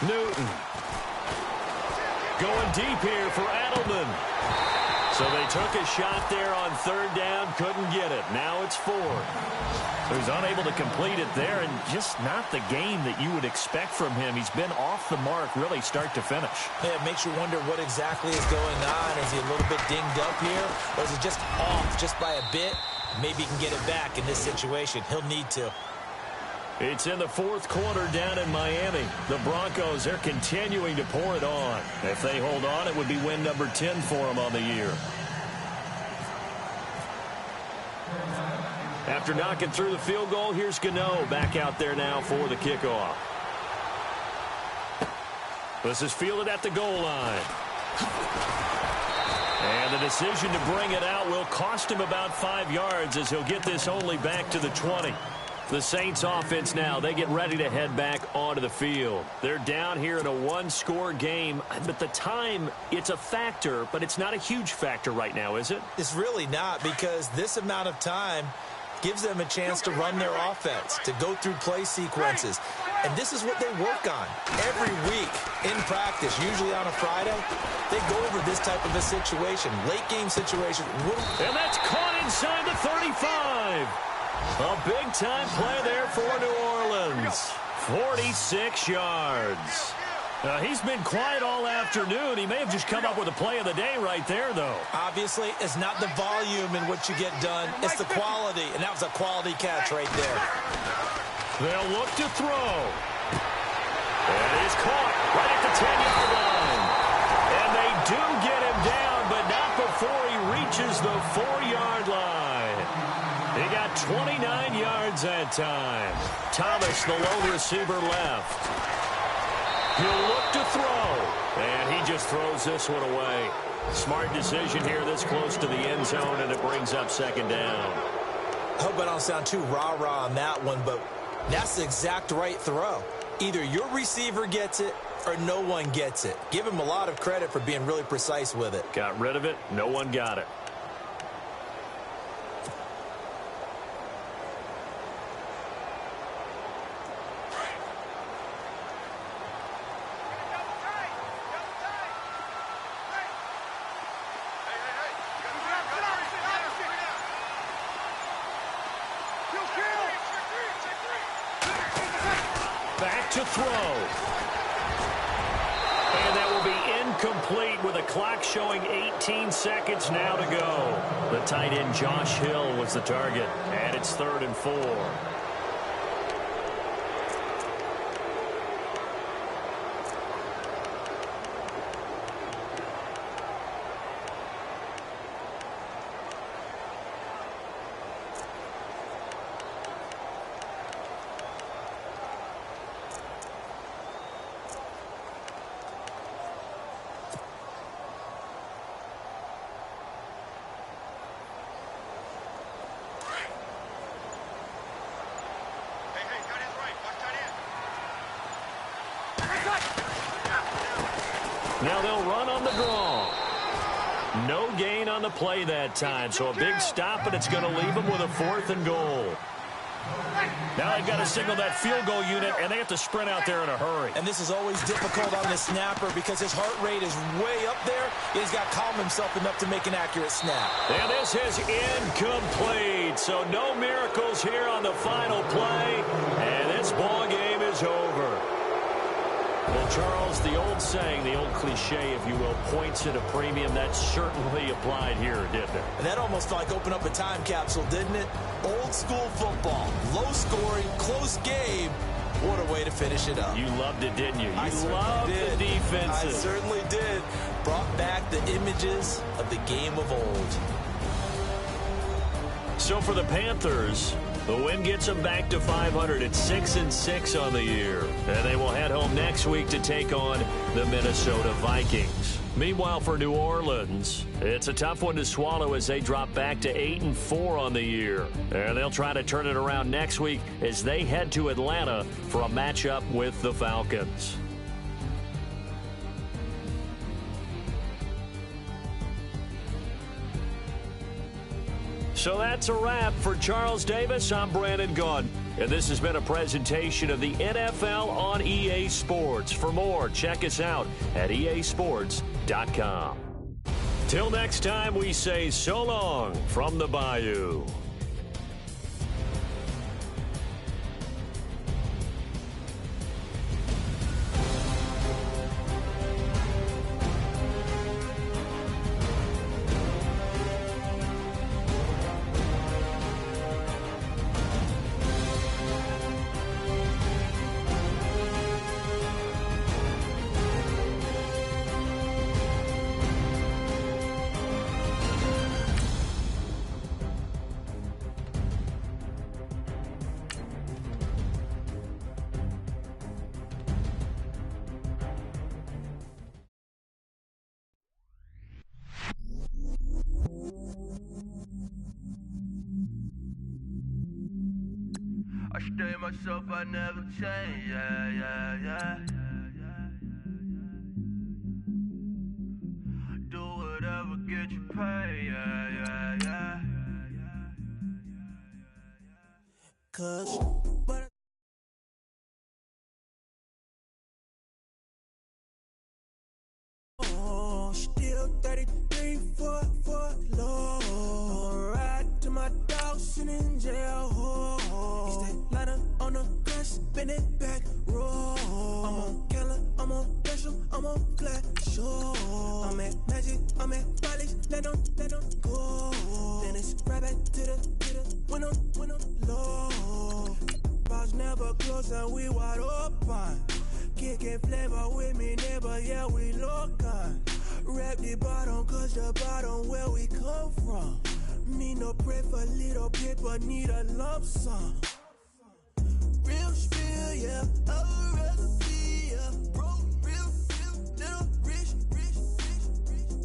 Newton going deep here for Edelman. So they took a shot there on 3rd down, couldn't get it. Now it's 4th. So he's unable to complete it there, and just not the game that you would expect from him. He's been off the mark really start to finish. Yeah, it makes you wonder what exactly is going on. Is he a little bit dinged up here, or is he just off just by a bit? Maybe he can get it back in this situation. He'll need to. It's in the 4th quarter down in Miami. The Broncos, they're continuing to pour it on. If they hold on, it would be win number 10 for them on the year. After knocking through the field goal, here's Gano back out there now for the kickoff. This is fielded at the goal line. And the decision to bring it out will cost him about 5 yards as he'll get this only back to the 20. The Saints offense now, they get ready to head back onto the field. They're down here in a 1-score game, but the time, it's a factor, but it's not a huge factor right now, is it? It's really not, because this amount of time gives them a chance to run their offense, to go through play sequences. And this is what they work on every week in practice, usually on a Friday. They go over this type of a situation, late game situation. And that's caught inside the 35. A big-time play there for New Orleans. 46 yards. He's been quiet all afternoon. He may have just come up with a play of the day right there, though. Obviously, it's not the volume in what you get done. It's the quality, and that was a quality catch right there. They'll look to throw. And he's caught right at the 10-yard line. And they do get him down, but not before he reaches the 4-yard line. He got 29 yards that time. Thomas, the lone receiver, left. He'll look to throw. And he just throws this one away. Smart decision here this close to the end zone, and it brings up 2nd down. I hope I don't sound too rah-rah on that one, but that's the exact right throw. Either your receiver gets it or no one gets it. Give him a lot of credit for being really precise with it. Got rid of it. No one got it. Back to throw. And that will be incomplete. complete with a clock showing 18 seconds now to go. The tight end Josh Hill was the target, and it's 3rd and 4. Now they'll run on the draw. No gain on the play that time, so a big stop, and it's going to leave them with a 4th and goal. Now they've got to signal that field goal unit, and they have to sprint out there in a hurry. And this is always difficult on the snapper because his heart rate is way up there. He's got to calm himself enough to make an accurate snap. And this is incomplete, so no miracles here on the final play, and this ball game is over. Well, Charles, the old saying, the old cliche, if you will, points at a premium, that certainly applied here, didn't it? And that almost like opened up a time capsule, didn't it? Old school football, low scoring, close game. What a way to finish it up. You loved it, didn't you? You loved the defenses. I certainly did. Brought back the images of the game of old. So for the Panthers, the win gets them back to 500 at 6-6 on the year. And they will head home next week to take on the Minnesota Vikings. Meanwhile, for New Orleans, it's a tough one to swallow as they drop back to 8-4 on the year. And they'll try to turn it around next week as they head to Atlanta for a matchup with the Falcons. So that's a wrap. For Charles Davis, I'm Brandon Gaudin. And this has been a presentation of the NFL on EA Sports. For more, check us out at easports.com. Till next time, we say so long from the Bayou. I stay myself, I never change, yeah. Do whatever, get you paid, yeah. 'Cause, but still 33 for low. Ride to my dog sitting in jail. It's that lighter on the grass, spin it back, roll. I'm on Keller, I'm on Bishop, I'm on Flat Shore. I'm at Magic, I'm at Bally's, let them go. Then it's right back to the window low. Bars never close and we wide open. Kicking flavor with me, neighbor, yeah, we local. Rap the bottom, cause the bottom where we come from. Me no pray for little paper, need a lump sum. Real spill, yeah, I'd rather be, yeah. Broke, real, little rich.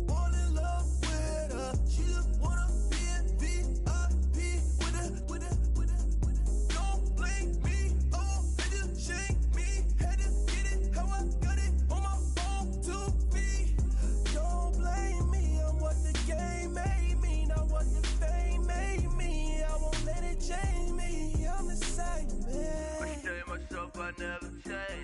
Fall in love with her, she just wanna be in VIP with it. Don't blame me, oh, they just shake me. Had to get it, how I got it, on my phone to be. Don't blame me, I'm what the game made me, not what the fame made me. I won't let it change me, I'm the same man. I stay myself, I never change.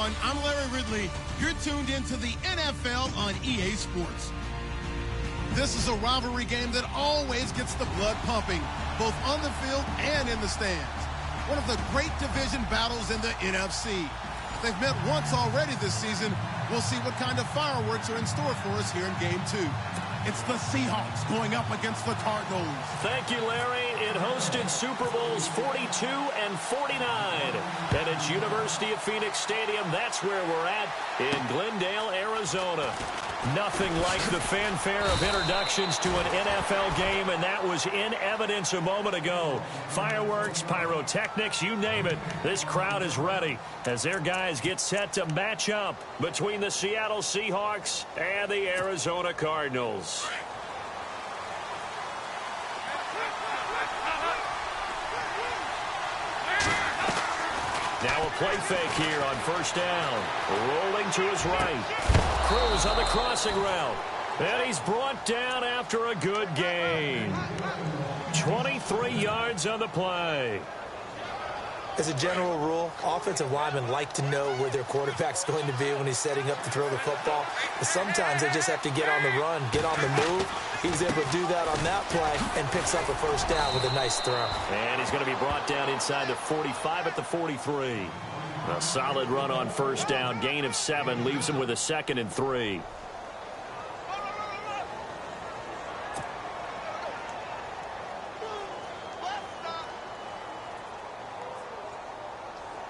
everyone. I'm Larry Ridley. You're tuned into the NFL on EA Sports. This is a rivalry game that always gets the blood pumping, both on the field and in the stands. One of the great division battles in the NFC. They've met once already this season. We'll see what kind of fireworks are in store for us here in Game 2. It's the Seahawks going up against the Cardinals. Thank you, Larry. It hosted Super Bowls 42 and 49. And it's University of Phoenix Stadium. That's where we're at in Glendale, Arizona. Nothing like the fanfare of introductions to an NFL game, and that was in evidence a moment ago. Fireworks, pyrotechnics, you name it. This crowd is ready as their guys get set to match up between the Seattle Seahawks and the Arizona Cardinals. Now a play fake here on first down. Rolling to his right. Cruz on the crossing route. And he's brought down after a good gain. 23 yards on the play. As a general rule, offensive linemen like to know where their quarterback's going to be when he's setting up to throw the football. But sometimes they just have to get on the run, get on the move. He was able to do that on that play and picks up a first down with a nice throw. And he's going to be brought down inside the 45 at the 43. A solid run on first down. Gain of 7 leaves him with a 2nd and 3.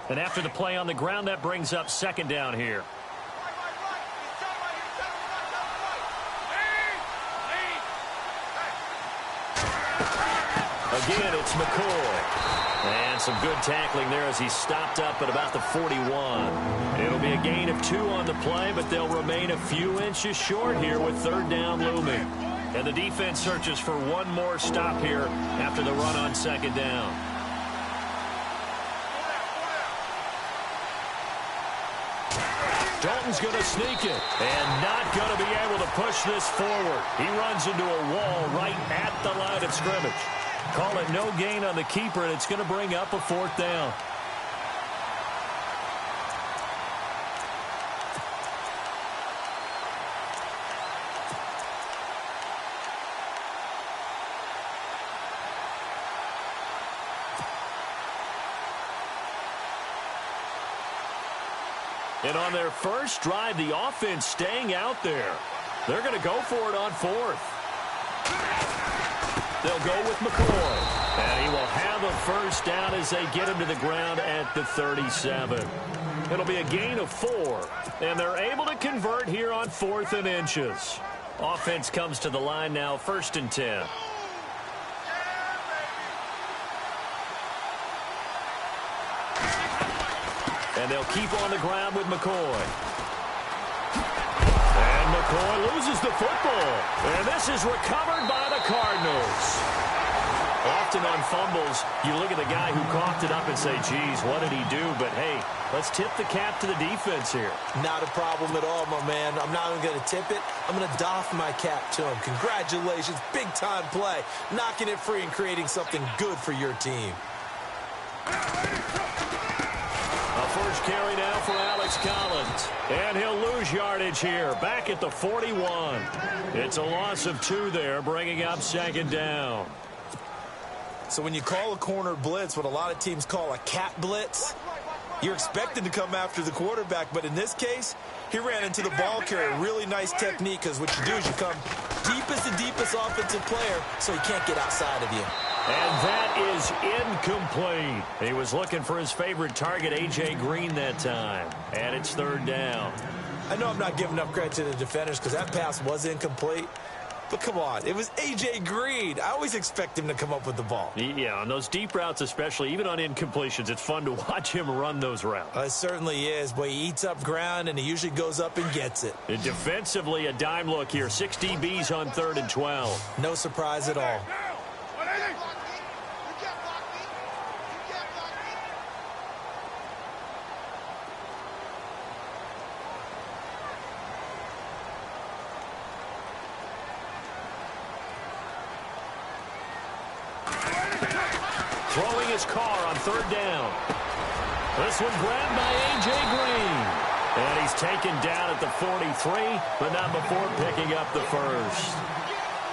And after the play on the ground, that brings up 2nd down here. Again, it's McCoy. And some good tackling there as he stopped up at about the 41. It'll be a gain of 2 on the play, but they'll remain a few inches short here with 3rd down looming. And the defense searches for one more stop here after the run on 2nd down. Dalton's going to sneak it and not going to be able to push this forward. He runs into a wall right at the line of scrimmage. Call it no gain on the keeper, and it's going to bring up a 4th down. And on their first drive, the offense staying out there. They're going to go for it on 4th. They'll go with McCoy. And he will have a first down as they get him to the ground at the 37. It'll be a gain of 4. And they're able to convert here on 4th and inches. Offense comes to the line now, 1st and 10. And they'll keep on the ground with McCoy. And McCoy loses the football. And this is recovered by the Cardinals. Often on fumbles, you look at the guy who coughed it up and say, geez, what did he do? But, hey, let's tip the cap to the defense here. Not a problem at all, my man. I'm not even going to tip it. I'm going to doff my cap to him. Congratulations. Big-time play. Knocking it free and creating something good for your team. First carry now for Alex Collins. And he'll lose yardage here. Back at the 41. It's a loss of 2 there, bringing up 2nd down. So when you call a corner blitz, what a lot of teams call a cat blitz, you're expected to come after the quarterback. But in this case, he ran into the ball carrier. Really nice technique, because what you do is you come deepest offensive player so he can't get outside of you. And that is incomplete. He was looking for his favorite target, A.J. Green, that time. And it's 3rd down. I know I'm not giving enough credit to the defenders because that pass was incomplete. But come on, it was A.J. Green. I always expect him to come up with the ball. Yeah, on those deep routes especially, even on incompletions, it's fun to watch him run those routes. It certainly is, but he eats up ground, and he usually goes up and gets it. And defensively, a dime look here. 6 DBs on 3rd and 12. No surprise at all. Throwing his car on 3rd down. This one grabbed by A.J. Green. And he's taken down at the 43, but not before picking up the first.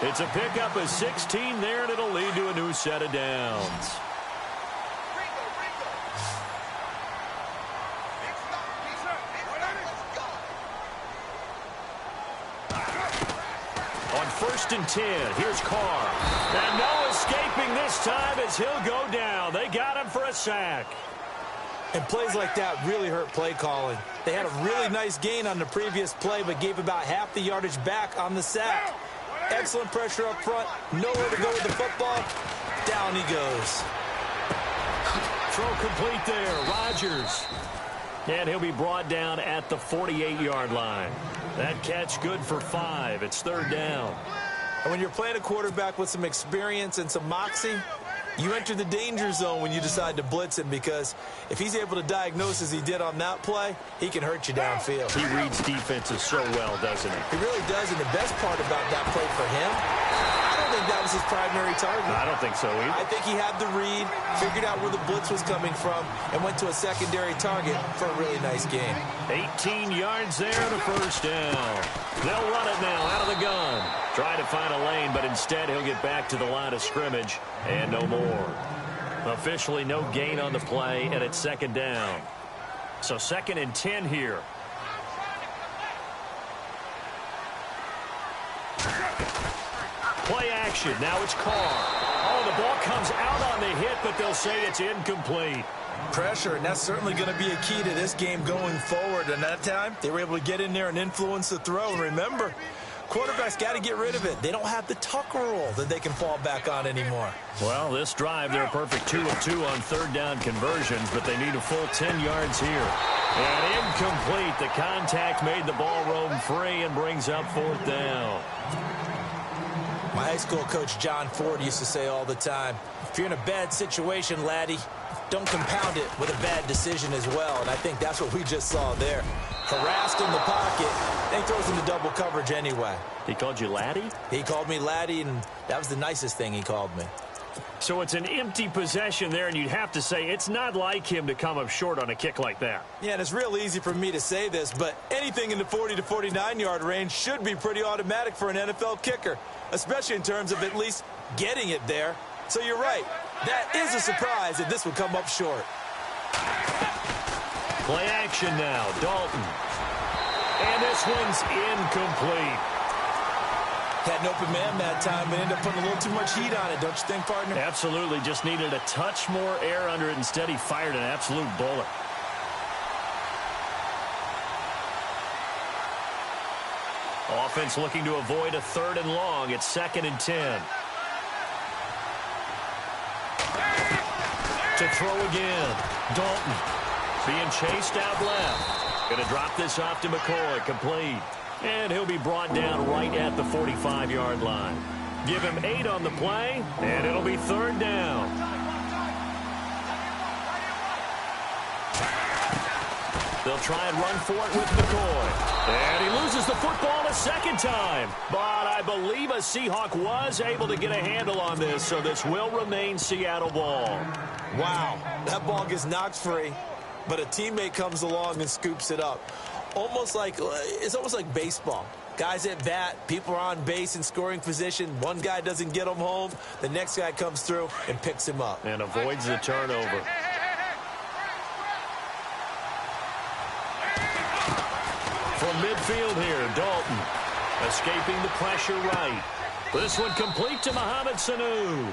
It's a pickup of 16 there, and it'll lead to a new set of downs. On 1st and 10, here's Carr. And no escaping this time as he'll go down. They got him for a sack. And plays like that really hurt play calling. They had a really nice gain on the previous play, but gave about half the yardage back on the sack. Excellent pressure up front. Nowhere to go with the football. Down he goes. Throw complete there. Rodgers. And he'll be brought down at the 48-yard line. That catch good for 5. It's 3rd down. And when you're playing a quarterback with some experience and some moxie, you enter the danger zone when you decide to blitz him, because if he's able to diagnose as he did on that play, he can hurt you downfield. He reads defenses so well, doesn't he? He really does, and the best part about that play for him, I don't think that was his primary target. I don't think so either. I think he had the read, figured out where the blitz was coming from, and went to a secondary target for a really nice game. 18 yards there and a 1st down. They'll run it now out of the gun. Trying to find a lane, but instead he'll get back to the line of scrimmage and no more. Officially no gain on the play, and it's 2nd down. So 2nd and 10 here. Play action. Now it's Carr. Oh, the ball comes out on the hit, but they'll say it's incomplete. Pressure, and that's certainly going to be a key to this game going forward. And that time, they were able to get in there and influence the throw. And remember, quarterbacks got to get rid of it. They don't have the Tucker roll that they can fall back on anymore. Well, this drive, they're a perfect 2 of 2 on 3rd down conversions, but they need a full 10 yards here. And incomplete. The contact made the ball roam free and brings up 4th down. My high school coach, John Ford, used to say all the time, if you're in a bad situation, laddie, don't compound it with a bad decision as well. And I think that's what we just saw there. Harassed in the pocket, and he throws into double coverage anyway. He called you laddie? He called me laddie, and that was the nicest thing he called me. So it's an empty possession there, and you'd have to say it's not like him to come up short on a kick like that. Yeah, and it's real easy for me to say this, but anything in the 40 to 49-yard range should be pretty automatic for an NFL kicker, especially in terms of at least getting it there. So you're right. That is a surprise if this would come up short. Play action now. Dalton. And this one's incomplete. Had an open man that time, but ended up putting a little too much heat on it, don't you think, partner? Absolutely. Just needed a touch more air under it. Instead, he fired an absolute bullet. Offense looking to avoid a 3rd and long. It's 2nd and 10. To throw again. Dalton being chased out left. Going to drop this off to McCoy. Complete. And he'll be brought down right at the 45-yard line. Give him 8 on the play, and it'll be 3rd down. They'll try and run for it with McCoy. And he loses the football a 2nd time. But I believe a Seahawk was able to get a handle on this, so this will remain Seattle ball. Wow, that ball gets knocked free, but a teammate comes along and scoops it up. It's almost like baseball. Guys at bat, people are on base in scoring position. One guy doesn't get him home. The next guy comes through and picks him up. And avoids the turnover. From midfield here, Dalton escaping the pressure right. This one complete to Mohamed Sanu.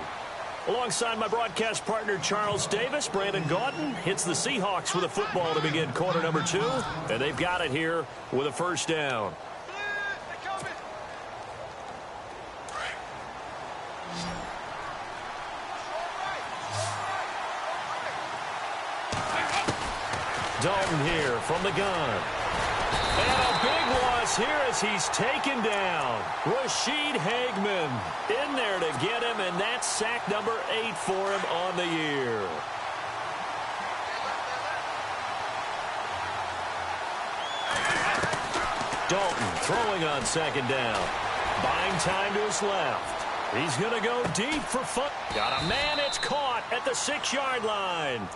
Alongside my broadcast partner, Charles Davis, Brandon Gaudin hits the Seahawks with a football to begin quarter number 2. And they've got it here with a 1st down. Dalton here from the gun. And a big loss here as he's taken down. Rashid Hageman in there to get him, and that's sack number 8 for him on the year. Dalton throwing on 2nd down. Buying time to his left. He's going to go deep for fun. Got a man, it's caught at the 6-yard line.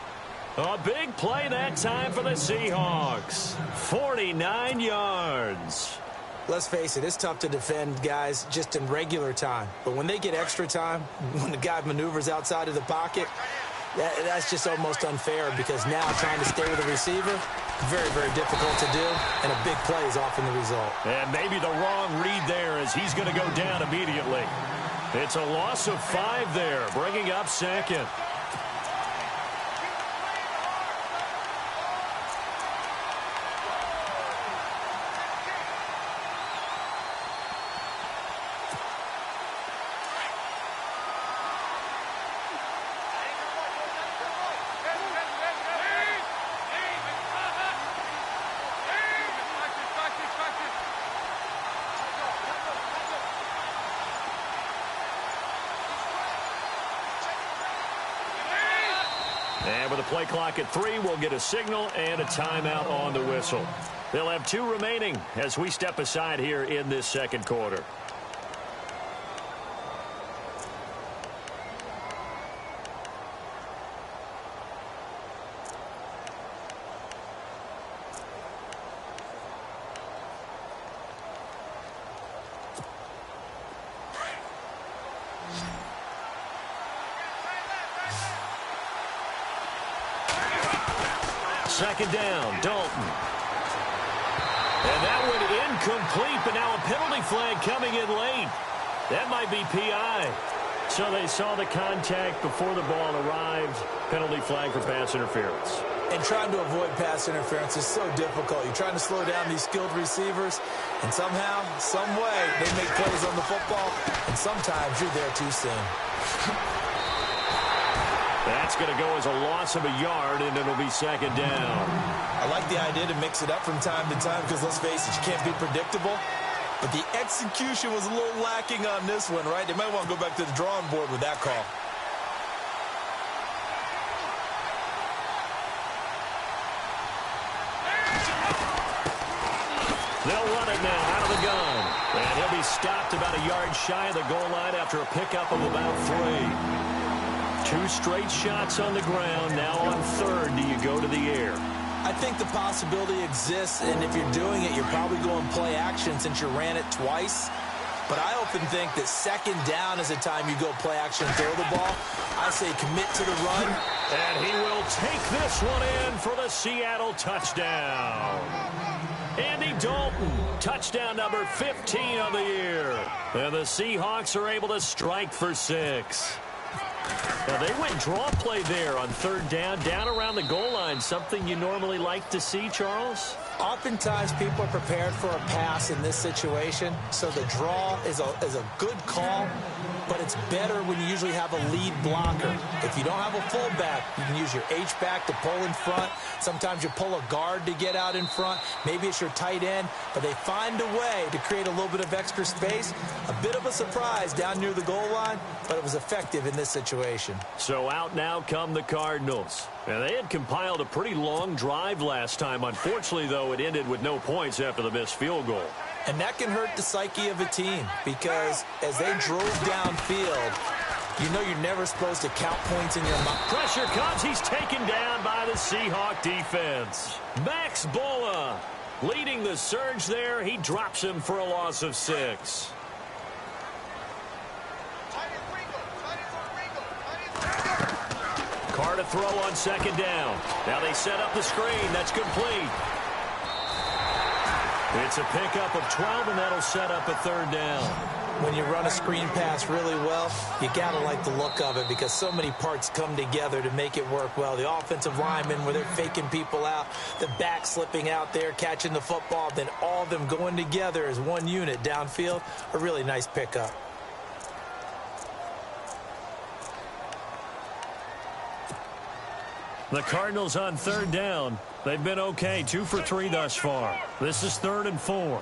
A big play that time for the Seahawks. 49 yards. Let's face it, it's tough to defend guys just in regular time. But when they get extra time, when the guy maneuvers outside of the pocket, that's just almost unfair because now trying to stay with the receiver, very, very difficult to do, and a big play is often the result. And maybe the wrong read there as he's going to go down immediately. It's a loss of 5 there, bringing up second. And with the play clock at 3, we'll get a signal and a timeout on the whistle. They'll have 2 remaining as we step aside here in this second quarter. Second down, Dalton. And that one incomplete, but now a penalty flag coming in late. That might be PI. So they saw the contact before the ball arrived. Penalty flag for pass interference. And trying to avoid pass interference is so difficult. You're trying to slow down these skilled receivers, and somehow, some way, they make plays on the football, and sometimes you're there too soon. That's going to go as a loss of a yard, and it'll be second down. I like the idea to mix it up from time to time because, let's face it, you can't be predictable. But the execution was a little lacking on this one, right? They might want to go back to the drawing board with that call. They'll run it now out of the gun. And he'll be stopped about a yard shy of the goal line after a pickup of about 3. 2 straight shots on the ground. Now on third, do you go to the air? I think the possibility exists, and if you're doing it, you're probably going play action since you ran it twice. But I often think that second down is the time you go play action and throw the ball. I say commit to the run. And he will take this one in for the Seattle touchdown. Andy Dalton, touchdown number 15 of the year. And the Seahawks are able to strike for 6. Now, they went draw play there on third down around the goal line, something you normally like to see, Charles? Oftentimes, people are prepared for a pass in this situation, so the draw is a good call, but it's better when you usually have a lead blocker. If you don't have a fullback, you can use your H-back to pull in front. Sometimes you pull a guard to get out in front. Maybe it's your tight end, but they find a way to create a little bit of extra space. A bit of a surprise down near the goal line, but it was effective in this situation. So out now come the Cardinals. And they had compiled a pretty long drive last time. Unfortunately, though, it ended with no points after the missed field goal. And that can hurt the psyche of a team because as they drove downfield, you know you're never supposed to count points in your mind. Pressure comes. He's taken down by the Seahawk defense. Max Bola leading the surge there. He drops him for a loss of 6. Carr to throw on second down. Now they set up the screen. That's complete. It's a pickup of 12, and that'll set up a third down. When you run a screen pass really well, you got to like the look of it because so many parts come together to make it work well. The offensive linemen, where they're faking people out, the back slipping out there, catching the football, then all of them going together as one unit downfield. A really nice pickup. The Cardinals on third down. They've been okay, 2 for 3 thus far. This is 3rd and 4.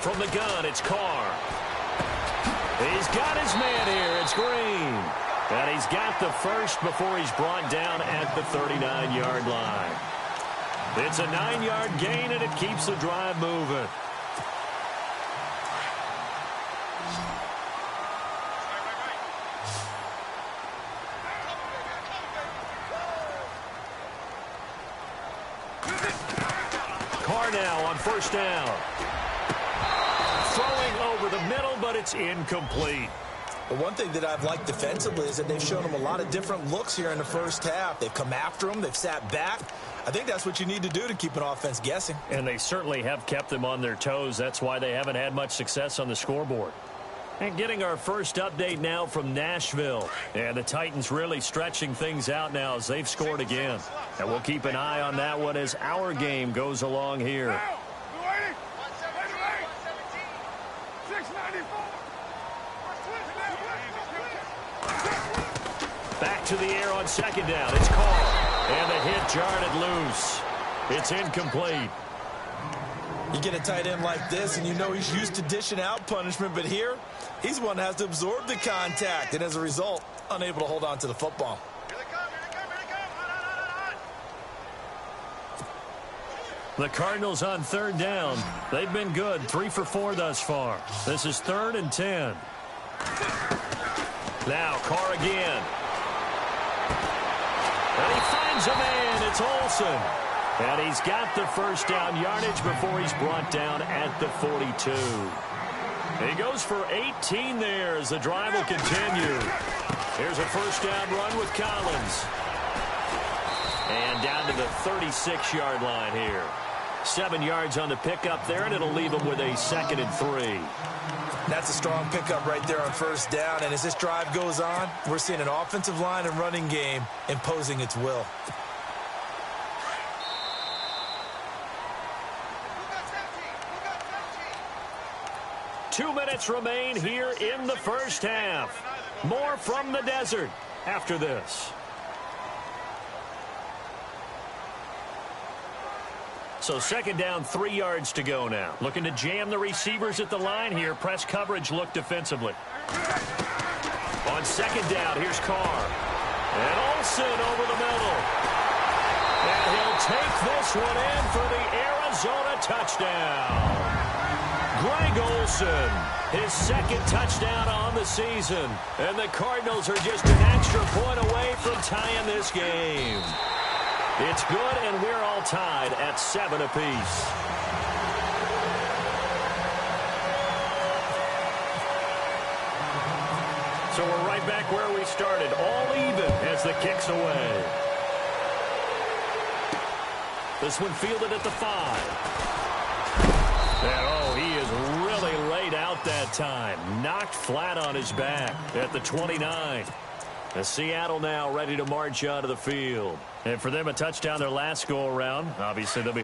From the gun, it's Carr. He's got his man here. It's Green. And he's got the first before he's brought down at the 39-yard line. It's a 9-yard gain, and it keeps the drive moving. Carr now on first down. Throwing over the middle, but it's incomplete. The one thing that I've liked defensively is that they've shown him a lot of different looks here in the first half. They've come after him. They've sat back. I think that's what you need to do to keep an offense guessing. And they certainly have kept them on their toes. That's why they haven't had much success on the scoreboard. And getting our first update now from Nashville. And the Titans really stretching things out now as they've scored again. And we'll keep an eye on that one as our game goes along here. Back to the air on second down. It's Carr. And the hit jarred it loose. It's incomplete. You get a tight end like this, and you know he's used to dishing out punishment, but here, he's one that has to absorb the contact, and as a result, unable to hold on to the football. Here they come, here they come, here they come. The Cardinals on third down. They've been good, 3 for 4 thus far. This is 3rd and 10. Now Carr again. And he finds a man. It's Olsen. And he's got the first down yardage before he's brought down at the 42. He goes for 18 there as the drive will continue. Here's a first down run with Collins. And down to the 36-yard line here. 7 yards on the pickup there, and it'll leave him with a 2nd and 3. That's a strong pickup right there on first down, and as this drive goes on, we're seeing an offensive line and running game imposing its will. 2 minutes remain here in the first half. More from the desert after this. So second down, 3 yards to go now. Looking to jam the receivers at the line here. Press coverage look defensively. On second down, here's Carr. And Olsen over the middle. And he'll take this one in for the Arizona touchdown. Greg Olsen, his 2nd touchdown on the season. And the Cardinals are just an extra point away from tying this game. It's good, and we're all tied at 7 apiece. So we're right back where we started, all even as the kick's away. This one fielded at the 5. And, he is really laid out that time. Knocked flat on his back at the 29. Seattle now ready to march out of the field. And for them, a touchdown their last go-around. Obviously, they'll be